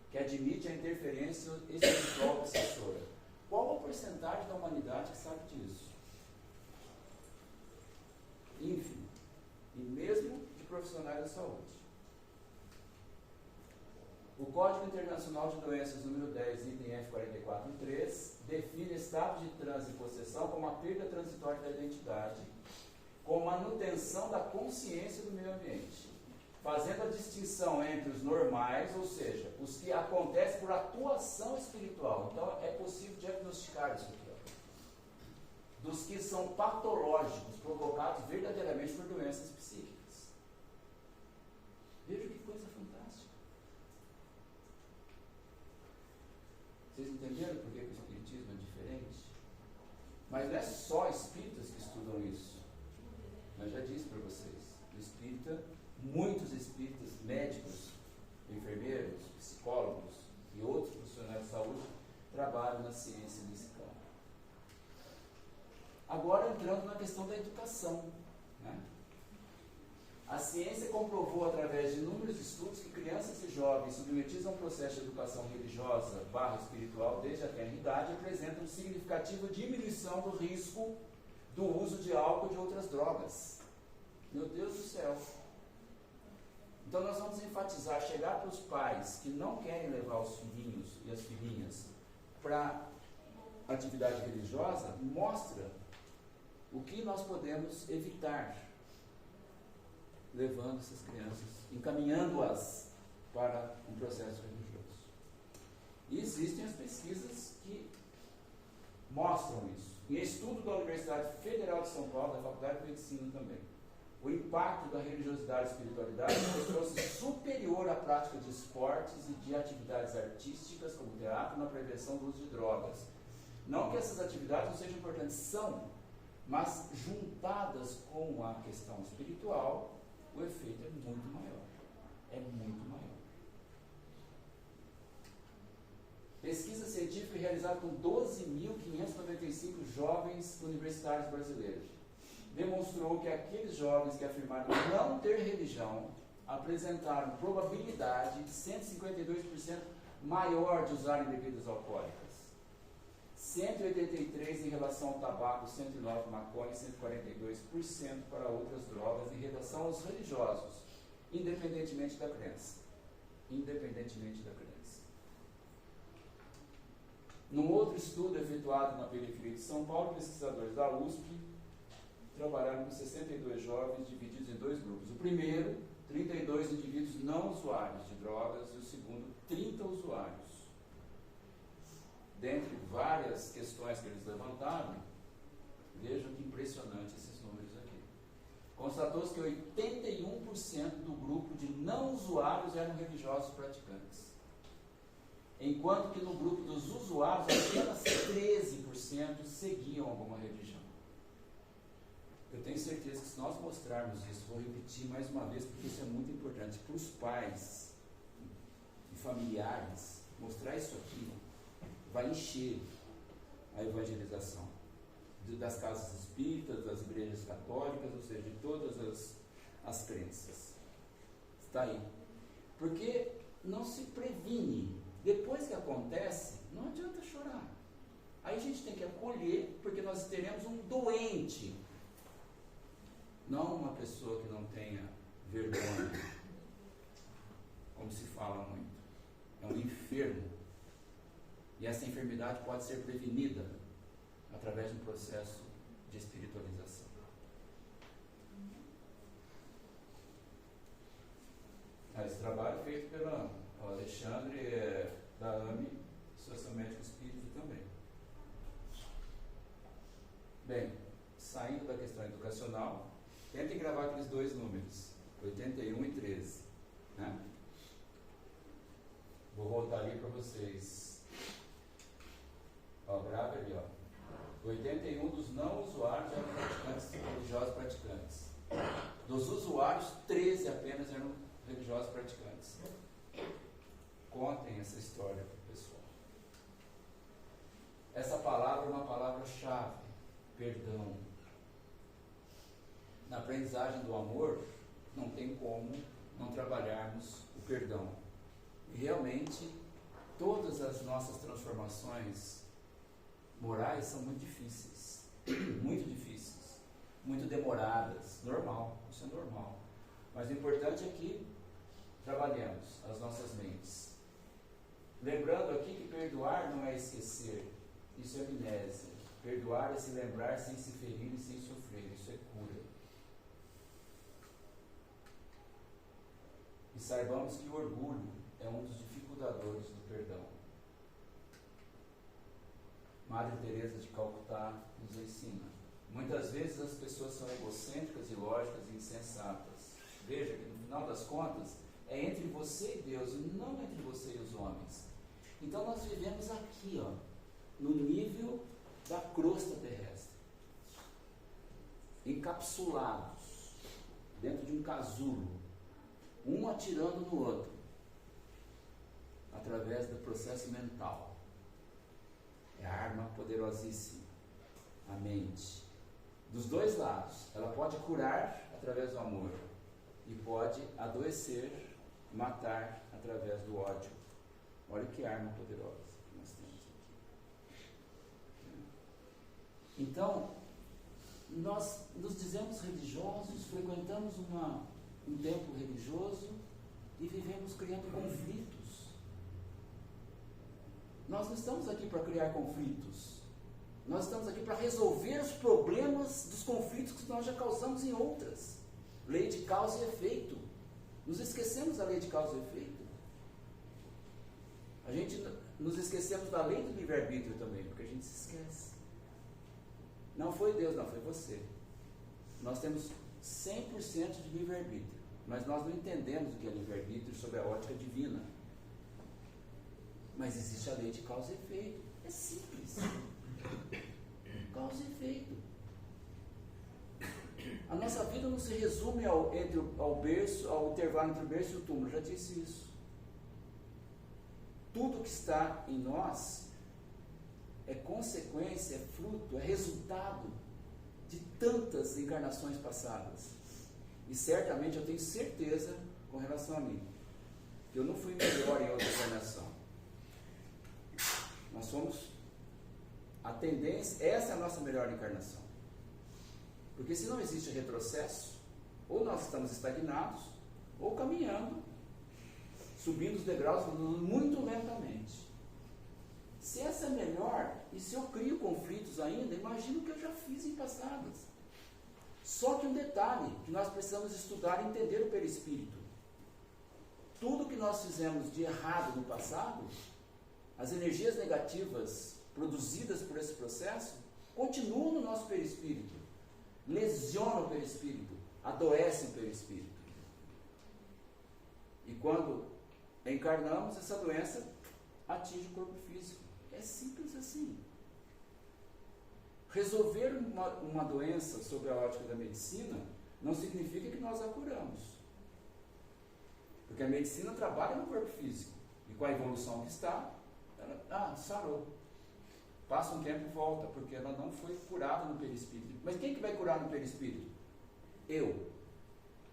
que admite a interferência espiritual obsessora. Qual a porcentagem da humanidade que sabe disso? Ínfimo. E mesmo de profissionais da saúde. O Código Internacional de Doenças número 10, item F44.3, define estado de transe e possessão como a perda transitória da identidade, com manutenção da consciência do meio ambiente, fazendo a distinção entre os normais, ou seja, os que acontecem por atuação espiritual. Então é possível diagnosticar isso aqui, dos que são patológicos, provocados verdadeiramente por doenças psíquicas. Veja que coisa fantástica. Vocês entenderam por que o espiritismo é diferente? Mas não é só espíritas que estudam isso. Eu já disse para vocês, o espírita, muitos espíritas, médicos, enfermeiros, psicólogos e outros profissionais de saúde trabalham na ciência nesse campo. Agora entrando na questão da educação, né? A ciência comprovou através de inúmeros estudos que crianças e jovens submetidos a um processo de educação religiosa / espiritual desde a tenra idade apresentam significativa diminuição do risco do uso de álcool e de outras drogas. Meu Deus do céu! Então nós vamos enfatizar, chegar para os pais que não querem levar os filhinhos e as filhinhas para a atividade religiosa, mostra o que nós podemos evitar levando essas crianças, encaminhando-as para um processo religioso. E existem as pesquisas que mostram isso. Em estudo da Universidade Federal de São Paulo, da Faculdade de Medicina também, o impacto da religiosidade e espiritualidade mostrou-se superior à prática de esportes e de atividades artísticas, como teatro, na prevenção do uso de drogas. Não que essas atividades não sejam importantes, são, mas juntadas com a questão espiritual, o efeito é muito maior. É muito maior. Pesquisa científica realizada com 12.595 jovens universitários brasileiros demonstrou que aqueles jovens que afirmaram não ter religião apresentaram probabilidade de 152% maior de usarem bebidas alcoólicas. 183% em relação ao tabaco, 109% maconha e 142% para outras drogas em relação aos religiosos, independentemente da crença. Independentemente da crença. Num outro estudo efetuado na periferia de São Paulo, pesquisadores da USP trabalharam com 62 jovens divididos em dois grupos. O primeiro, 32 indivíduos não usuários de drogas, e o segundo, 30 usuários. Dentre várias questões que eles levantaram, vejam que impressionante esses números aqui. Constatou-se que 81% do grupo de não usuários eram religiosos praticantes, enquanto que no grupo dos usuários apenas 13% seguiam alguma religião. Eu tenho certeza que se nós mostrarmos isso, vou repetir mais uma vez, porque isso é muito importante para os pais e familiares, mostrar isso aqui vai encher a evangelização das casas espíritas, das igrejas católicas, ou seja, de todas as crenças. Está aí. Porque não se previne. Depois que acontece, não adianta chorar. Aí a gente tem que acolher, porque nós teremos um doente, não uma pessoa que não tenha vergonha, como se fala muito. É um enfermo. E essa enfermidade pode ser prevenida através de um processo de espiritualização. Esse trabalho é feito pelo Alexandre da AME, Associação Médica Espírita também. Bem, saindo da questão educacional, tentem gravar aqueles dois números, 81 e 13. Né? Vou voltar ali para vocês. Ó, grava ali, ó. 81 dos não usuários eram praticantes, religiosos praticantes. Dos usuários, 13 apenas eram religiosos praticantes. Contem essa história para o pessoal. Essa palavra é uma palavra-chave, perdão. Na aprendizagem do amor, não tem como não trabalharmos o perdão. E realmente, todas as nossas transformações morais são muito difíceis, muito demoradas, normal, isso é normal. Mas o importante é que trabalhemos as nossas mentes. Lembrando aqui que perdoar não é esquecer, isso é amnésia. Perdoar é se lembrar sem se ferir e sem sofrer, isso é cura. E saibamos que o orgulho é um dos dificultadores do perdão. Madre Teresa de Calcutá nos ensina. Muitas vezes as pessoas são egocêntricas, ilógicas e insensatas. Veja que no final das contas é entre você e Deus, e não entre você e os homens. Então nós vivemos aqui, ó, no nível da crosta terrestre, encapsulados dentro de um casulo, um atirando no outro, através do processo mental. É a arma poderosíssima, a mente. Dos dois lados, ela pode curar através do amor e pode adoecer, matar através do ódio. Olha que arma poderosa que nós temos aqui. Então, nós nos dizemos religiosos, frequentamos um templo religioso e vivemos criando conflitos. Nós não estamos aqui para criar conflitos. Nós estamos aqui para resolver os problemas dos conflitos que nós já causamos em outras. Lei de causa e efeito. Nos esquecemos da lei de causa e efeito. A gente nos esquecemos da lei do livre-arbítrio também, porque a gente se esquece. Não foi Deus, não, foi você. Nós temos 100% de livre-arbítrio. mas nós não entendemos o que é livre-arbítrio sob a ótica divina. Mas existe a lei de causa e efeito. É simples. Causa e efeito. A nossa vida não se resume ao intervalo entre o berço e o túmulo. Eu já disse isso. Tudo que está em nós é consequência, é fruto, é resultado de tantas encarnações passadas. E certamente eu tenho certeza com relação a mim, que eu não fui melhor em outra encarnação. Nós somos a tendência, essa é a nossa melhor encarnação. Porque se não existe retrocesso, ou nós estamos estagnados, ou caminhando, subindo os degraus muito lentamente. Se essa é melhor, e se eu crio conflitos ainda, imagino o que eu já fiz em passadas. Só que um detalhe, que nós precisamos estudar e entender o perispírito. Tudo que nós fizemos de errado no passado, as energias negativas produzidas por esse processo, continuam no nosso perispírito, lesionam o perispírito, adoecem o perispírito. E quando encarnamos, essa doença atinge o corpo físico. É simples assim. Resolver uma doença sob a ótica da medicina não significa que nós a curamos. Porque a medicina trabalha no corpo físico. E com a evolução que está, ela sarou. Passa um tempo e volta, porque ela não foi curada no perispírito. Mas quem que vai curar no perispírito? Eu.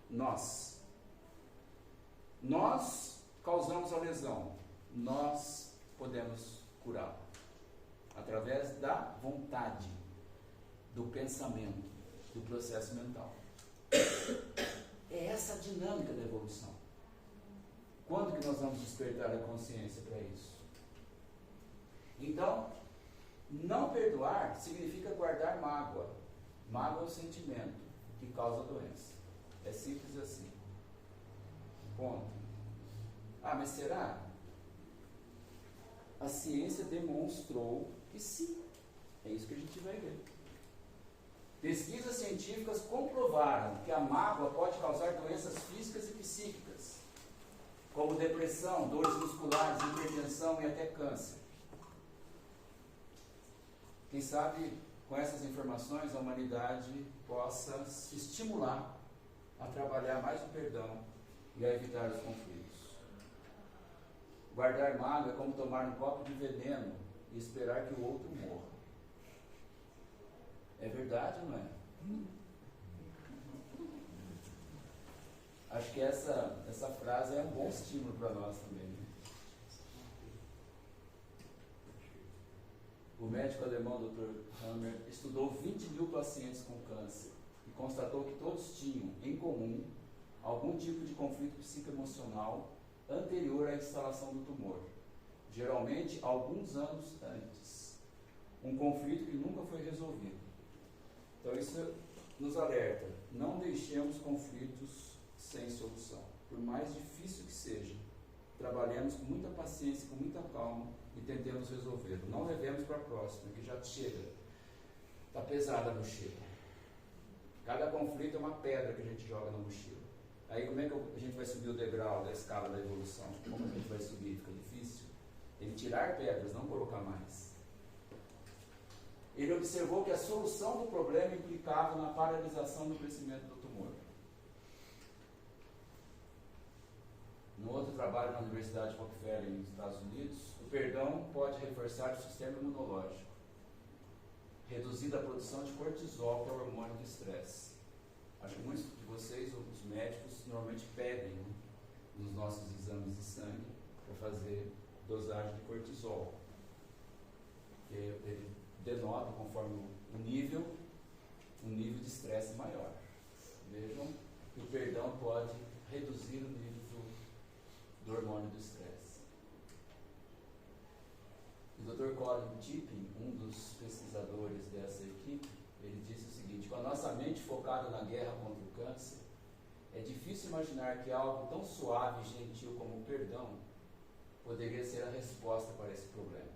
Nós. Nós causamos a lesão. Nós podemos curá-la. Através da vontade, do pensamento, do processo mental. É essa a dinâmica da evolução. Quando que nós vamos despertar a consciência para isso? Então, não perdoar significa guardar mágoa. Mágoa é o sentimento que causa a doença. É simples assim. Ponto. Ah, mas será? A ciência demonstrou que sim. É isso que a gente vai ver. Pesquisas científicas comprovaram que a mágoa pode causar doenças físicas e psíquicas, como depressão, dores musculares, hipertensão e até câncer. Quem sabe, com essas informações, a humanidade possa se estimular a trabalhar mais o perdão e a evitar os conflitos. Guardar mágoa é como tomar um copo de veneno e esperar que o outro morra. É verdade ou não é? Acho que essa frase é um bom estímulo para nós também. Né? O médico alemão Dr. Hammer estudou 20 mil pacientes com câncer e constatou que todos tinham em comum algum tipo de conflito psicoemocional anterior à instalação do tumor, geralmente alguns anos antes. Um conflito que nunca foi resolvido. Então isso nos alerta, não deixemos conflitos sem solução. Por mais difícil que seja, trabalhemos com muita paciência, com muita calma e tentemos resolvê-lo. Não levemos para a próxima, que já chega. Está pesada a mochila. Cada conflito é uma pedra que a gente joga na mochila. Aí como é que a gente vai subir o degrau da escala da evolução? Como a gente vai subir? Fica difícil. Tem que tirar pedras, não colocar mais. Ele observou que a solução do problema implicava na paralisação do crescimento do tumor. No outro trabalho na Universidade de Rockefeller, nos Estados Unidos, o perdão pode reforçar o sistema imunológico, reduzindo a produção de cortisol, que é o hormônio do estresse. Acho que muitos de vocês, os médicos, normalmente pedem, né, nos nossos exames de sangue para fazer dosagem de cortisol. Ele denota, conforme o nível de estresse maior. Vejam que o perdão pode reduzir o nível do hormônio do estresse. O Dr. Colin Tipping, um dos pesquisadores dessa equipe, ele disse o seguinte: com a nossa mente focada na guerra contra o câncer, é difícil imaginar que algo tão suave e gentil como o perdão poderia ser a resposta para esse problema.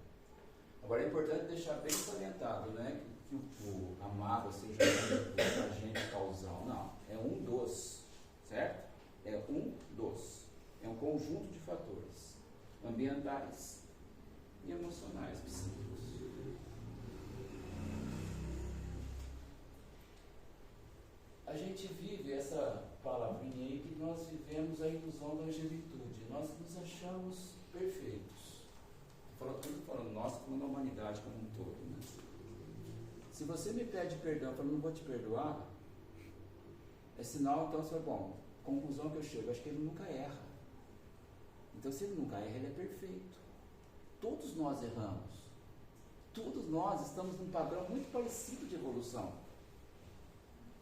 Agora é importante deixar bem salientado, né, que a mágoa seja um agente causal. Não, é um dos, certo? É um dos. É um conjunto de fatores ambientais e emocionais psíquicos. A gente vive essa palavrinha aí que nós vivemos a ilusão da angelitude. Nós nos achamos perfeitos. Estou falando nós, falando da humanidade como um todo. Né? Se você me pede perdão, eu falo, não vou te perdoar, é sinal, então, você fala, bom, conclusão que eu chego, acho que ele nunca erra. Então, se ele nunca erra, ele é perfeito. Todos nós erramos. Todos nós estamos num padrão muito parecido de evolução.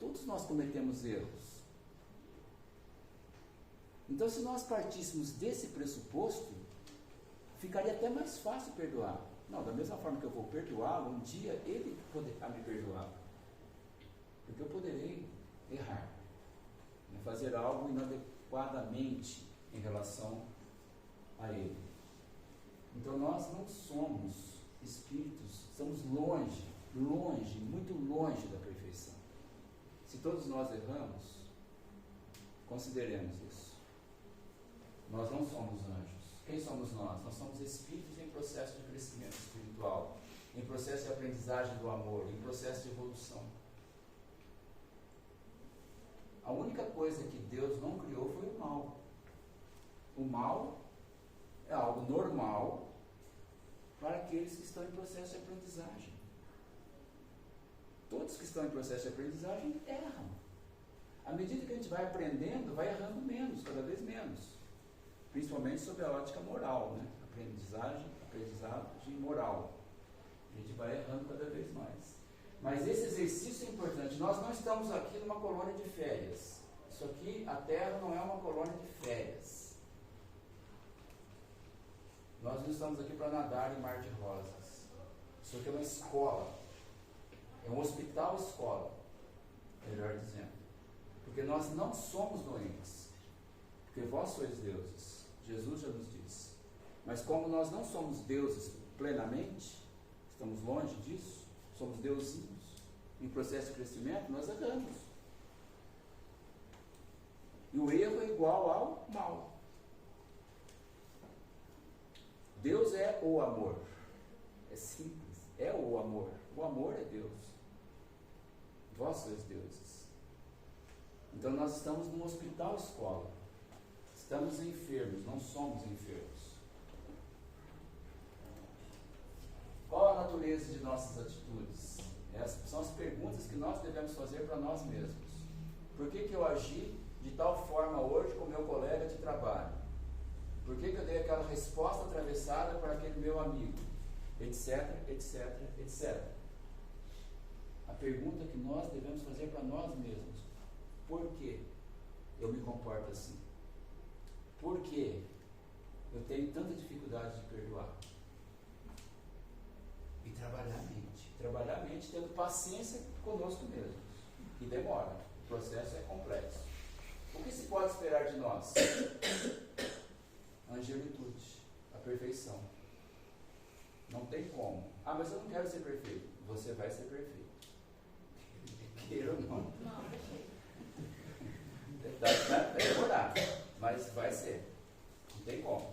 Todos nós cometemos erros. Então, se nós partíssemos desse pressuposto, ficaria até mais fácil perdoar. Não, da mesma forma que eu vou perdoar, um dia ele poderá me perdoar. Porque eu poderei errar, né? Fazer algo inadequadamente em relação a ele. Então, nós não somos espíritos, estamos longe, muito longe da perfeição. Se todos nós erramos, consideremos isso. Nós não somos anjos. Quem somos nós? Nós somos espíritos em processo de crescimento espiritual, em processo de aprendizagem do amor, em processo de evolução. A única coisa que Deus não criou foi o mal. O mal é algo normal para aqueles que estão em processo de aprendizagem. Todos que estão em processo de aprendizagem erram. À medida que a gente vai aprendendo, vai errando menos, cada vez menos. Principalmente sob a ótica moral, né? Aprendizagem moral. A gente vai errando cada vez mais. Mas esse exercício é importante. Nós não estamos aqui numa colônia de férias. Isso aqui, a Terra não é uma colônia de férias. Nós não estamos aqui para nadar em mar de rosas. Isso aqui é uma escola. É um hospital-escola, melhor dizendo. Porque nós não somos doentes. Porque vós sois deuses. Jesus já nos disse. Mas como nós não somos deuses plenamente, estamos longe disso, somos deusinhos, em processo de crescimento, nós erramos. E o erro é igual ao mal. Deus é o amor. É simples. É o amor. O amor é Deus. Vós sois deuses. Então nós estamos num hospital-escola. Estamos enfermos, não somos enfermos. Qual a natureza de nossas atitudes? Essas são as perguntas que nós devemos fazer para nós mesmos. Por que eu agi de tal forma hoje com meu colega de trabalho? Por que eu dei aquela resposta atravessada para aquele meu amigo? Etc, etc, etc. A pergunta que nós devemos fazer para nós mesmos. Por que eu me comporto assim? Por que eu tenho tanta dificuldade de perdoar? E trabalhar a mente. Trabalhar a mente tendo paciência conosco mesmos. E demora. O processo é complexo. O que se pode esperar de nós? A angelitude. A perfeição. Não tem como. Ah, mas eu não quero ser perfeito. Você vai ser perfeito. Queira ou não. Não, perfeito. Vai demorar, mas vai ser. Não tem como.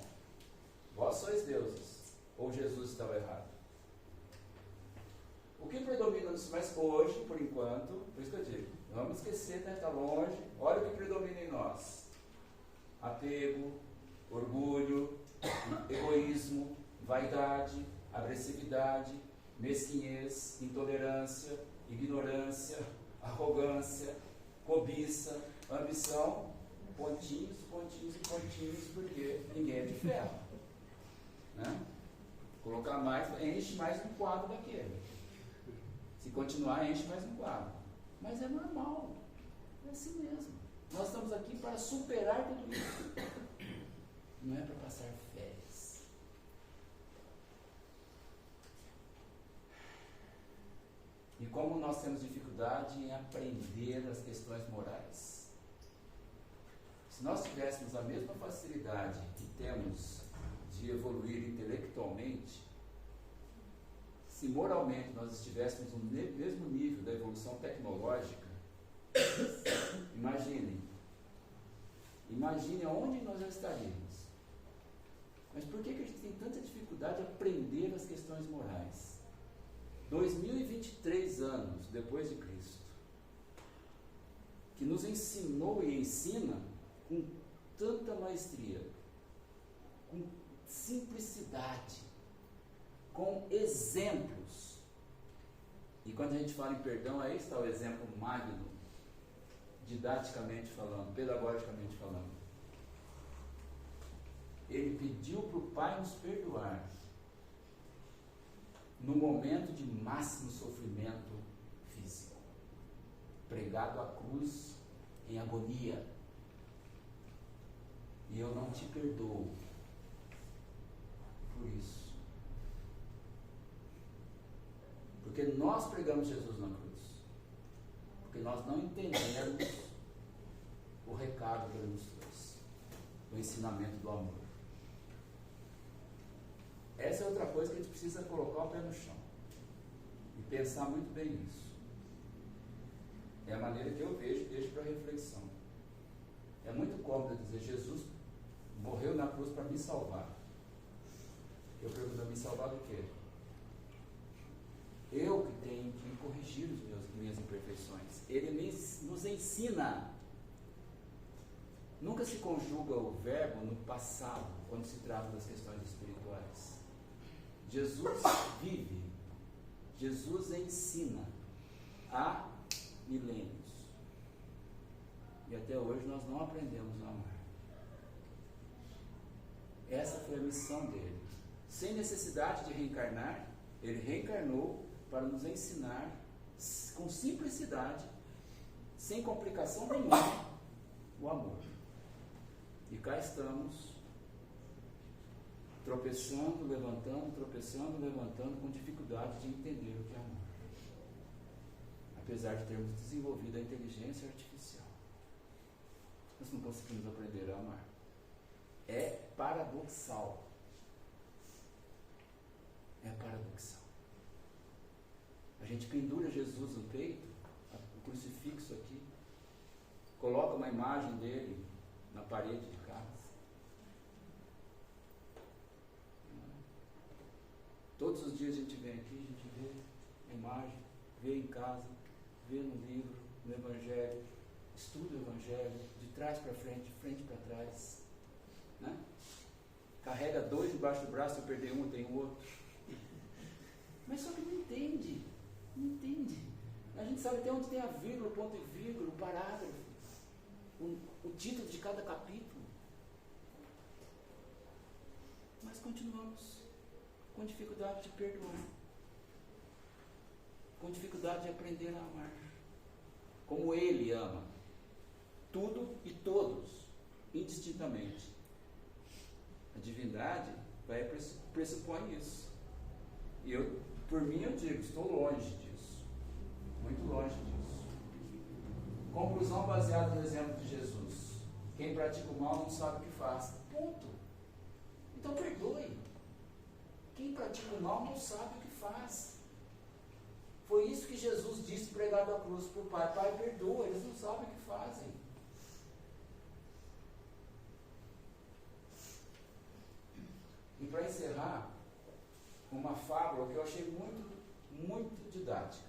Vós sois deuses. Ou Jesus estava errado. O que predomina nos mais hoje, por enquanto, por isso que eu digo, não vamos esquecer, né? Está longe. Olha o que predomina em nós: apego, orgulho, egoísmo, vaidade, agressividade, mesquinhez, intolerância, ignorância, arrogância, cobiça, ambição, pontinhos, pontinhos e pontinhos, porque ninguém é de ferro. Né? Colocar mais, enche mais um quadro daquele. Se continuar, enche mais um quadro. Mas é normal. É assim mesmo. Nós estamos aqui para superar tudo isso. Não é para passar férias. E como nós temos dificuldade em aprender as questões morais. Se nós tivéssemos a mesma facilidade que temos de evoluir intelectualmente, se moralmente nós estivéssemos no mesmo nível da evolução tecnológica, imaginem Imagine aonde nós já estaríamos. Mas por que a gente tem tanta dificuldade de aprender as questões morais? 2023 anos depois de Cristo, que nos ensinou e ensina com tanta maestria, com simplicidade, com exemplos. E quando a gente fala em perdão, aí está o exemplo magno, didaticamente falando, pedagogicamente falando. Ele pediu para o Pai nos perdoar no momento de máximo sofrimento físico, pregado à cruz em agonia. E eu não te perdoo por isso. Porque nós pregamos Jesus na cruz. Porque nós não entendemos o recado que ele nos trouxe, o ensinamento do amor. Essa é outra coisa que a gente precisa colocar o pé no chão e pensar muito bem nisso. É a maneira que eu vejo e deixo para reflexão. É muito cômodo dizer, Jesus morreu na cruz para me salvar. Eu pergunto, me salvar do quê? Eu que tenho que corrigir as minhas imperfeições. Ele nos ensina. Nunca se conjuga o verbo no passado, quando se trata das questões espirituais. Jesus vive, Jesus ensina há milênios. E até hoje nós não aprendemos a amar. Essa foi a missão dele. Sem necessidade de reencarnar, ele reencarnou para nos ensinar com simplicidade, sem complicação nenhuma, o amor. E cá estamos, tropeçando, levantando, com dificuldade de entender o que é amor. Apesar de termos desenvolvido a inteligência artificial, nós não conseguimos aprender a amar. É paradoxal. É paradoxal. A gente pendura Jesus no peito, o crucifixo aqui, coloca uma imagem dele na parede de casa. Todos os dias a gente vem aqui, a gente vê a imagem, vê em casa, vê no livro, no Evangelho, estuda o Evangelho, de trás para frente, de frente para trás. Né? Carrega 2 debaixo do braço, se eu perder um, tem o outro. Mas só que não entende. Não entende. A gente sabe até onde tem a vírgula, o ponto e vírgula, o parágrafo, o título de cada capítulo. Mas continuamos com dificuldade de perdoar, com dificuldade de aprender a amar, como ele ama, tudo e todos, indistintamente. A divindade pressupõe isso. E eu, por mim, eu digo, estou longe disso, muito longe disso. Conclusão baseada no exemplo de Jesus: quem pratica o mal não sabe o que faz. Ponto. Então perdoe. Quem pratica o mal não sabe o que faz. Foi isso que Jesus disse pregado à cruz para o Pai. Pai, perdoa, eles não sabem o que fazem. E para encerrar, uma fábula que eu achei muito, muito didática.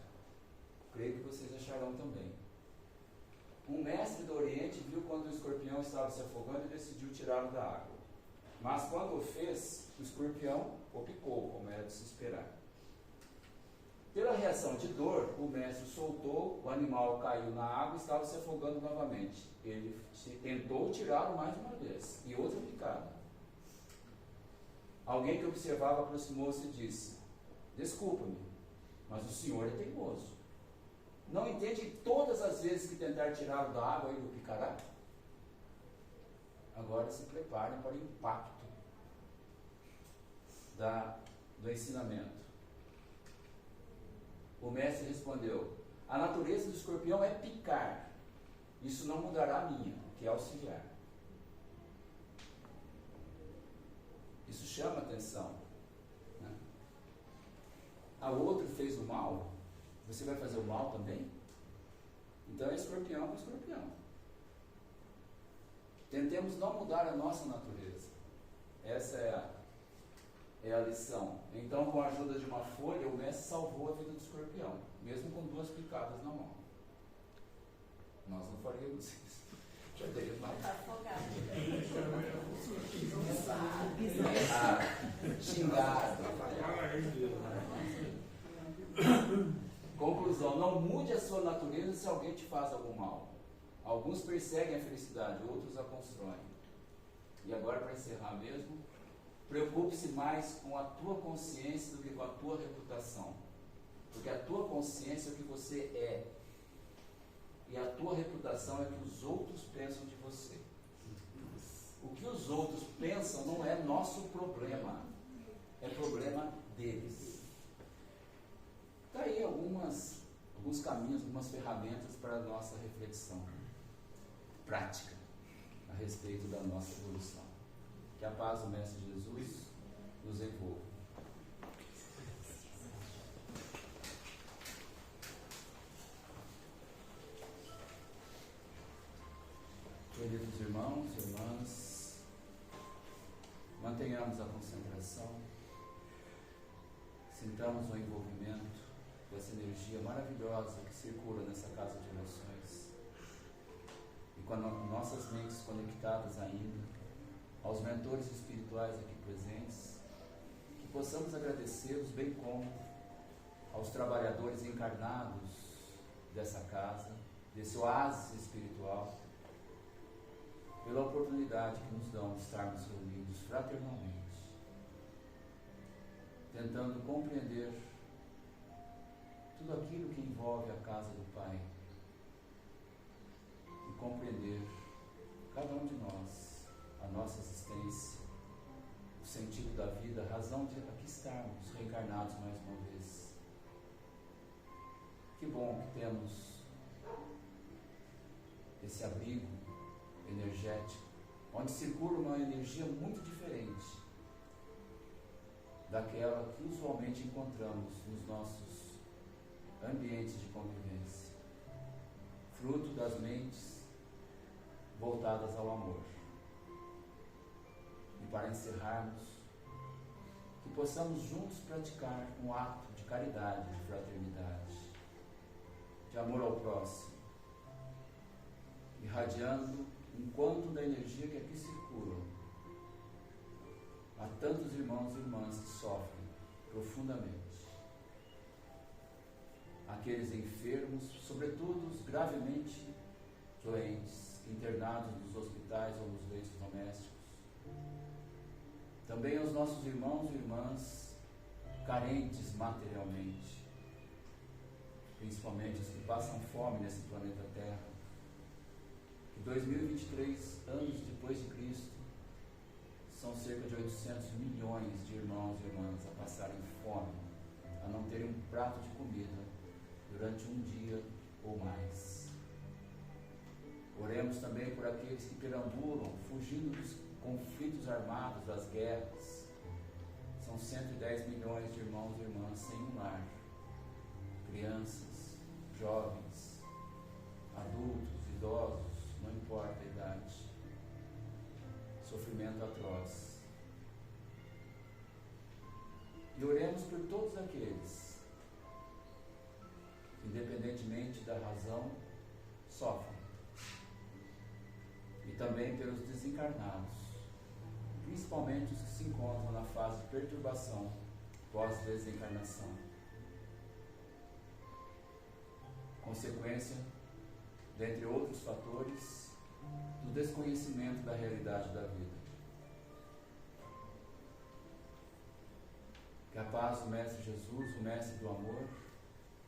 Creio que vocês acharão também. Um mestre do Oriente viu quando o escorpião estava se afogando e decidiu tirá-lo da água. Mas quando o fez, o escorpião o picou, como era de se esperar. Pela reação de dor, o mestre soltou, o animal caiu na água e estava se afogando novamente. Ele tentou tirá-lo mais uma vez, e outra picada. Alguém que observava aproximou-se e disse: desculpa-me, mas o senhor é teimoso. Não entende que todas as vezes que tentar tirá-lo da água, ele o picará? Agora se preparem para o impacto do ensinamento. O mestre respondeu: a natureza do escorpião é picar. Isso não mudará a minha, que é auxiliar. Isso chama atenção. Né? A outro fez o mal, você vai fazer o mal também? Então é escorpião com escorpião. Tentemos não mudar a nossa natureza. Essa é a lição. Então, com a ajuda de uma folha, o mestre salvou a vida do escorpião, mesmo com 2 picadas na mão. Nós não faríamos isso. Já teria mais. Tá afogado. Xingado. Conclusão: não mude a sua natureza se alguém te faz algum mal. Alguns perseguem a felicidade, outros a constroem. E agora, para encerrar mesmo, preocupe-se mais com a tua consciência do que com a tua reputação. Porque a tua consciência é o que você é. E a tua reputação é o que os outros pensam de você. O que os outros pensam não é nosso problema. É problema deles. Está aí alguns caminhos, algumas ferramentas para a nossa reflexão prática a respeito da nossa evolução. Que a paz do Mestre Jesus nos envolva. Queridos irmãos e irmãs, mantenhamos a concentração, sintamos o envolvimento dessa energia maravilhosa que circula nessa casa de orações e com nossas mentes conectadas ainda aos mentores espirituais aqui presentes, que possamos agradecê-los, bem como aos trabalhadores encarnados dessa casa, desse oásis espiritual, pela oportunidade que nos dão de estarmos reunidos fraternalmente, tentando compreender tudo aquilo que envolve a casa do Pai e compreender cada um de nós, a nossa existência, o sentido da vida, a razão de aqui estarmos reencarnados mais uma vez. Que bom que temos esse abrigo energético, onde circula uma energia muito diferente daquela que usualmente encontramos nos nossos ambientes de convivência, fruto das mentes voltadas ao amor. E para encerrarmos, que possamos juntos praticar um ato de caridade, de fraternidade, de amor ao próximo, irradiando um quanto da energia que aqui circula a tantos irmãos e irmãs que sofrem profundamente, aqueles enfermos, sobretudo os gravemente doentes, internados nos hospitais ou nos leitos domésticos, também aos nossos irmãos e irmãs carentes materialmente, principalmente os que passam fome nesse planeta Terra. 2023, anos depois de Cristo, são cerca de 800 milhões de irmãos e irmãs a passarem fome, a não terem um prato de comida durante um dia ou mais. Oremos também por aqueles que perambulam, fugindo dos conflitos armados, das guerras. São 110 milhões de irmãos e irmãs sem um lar, crianças, jovens, adultos, idosos, não importa a idade, sofrimento atroz. E oremos por todos aqueles que, independentemente da razão, sofrem. E também pelos desencarnados, principalmente os que se encontram na fase de perturbação pós-desencarnação. Consequência, dentre outros fatores, do desconhecimento da realidade da vida. Que a paz do Mestre Jesus, o Mestre do Amor,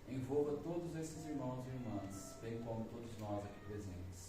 envolva todos esses irmãos e irmãs, bem como todos nós aqui presentes.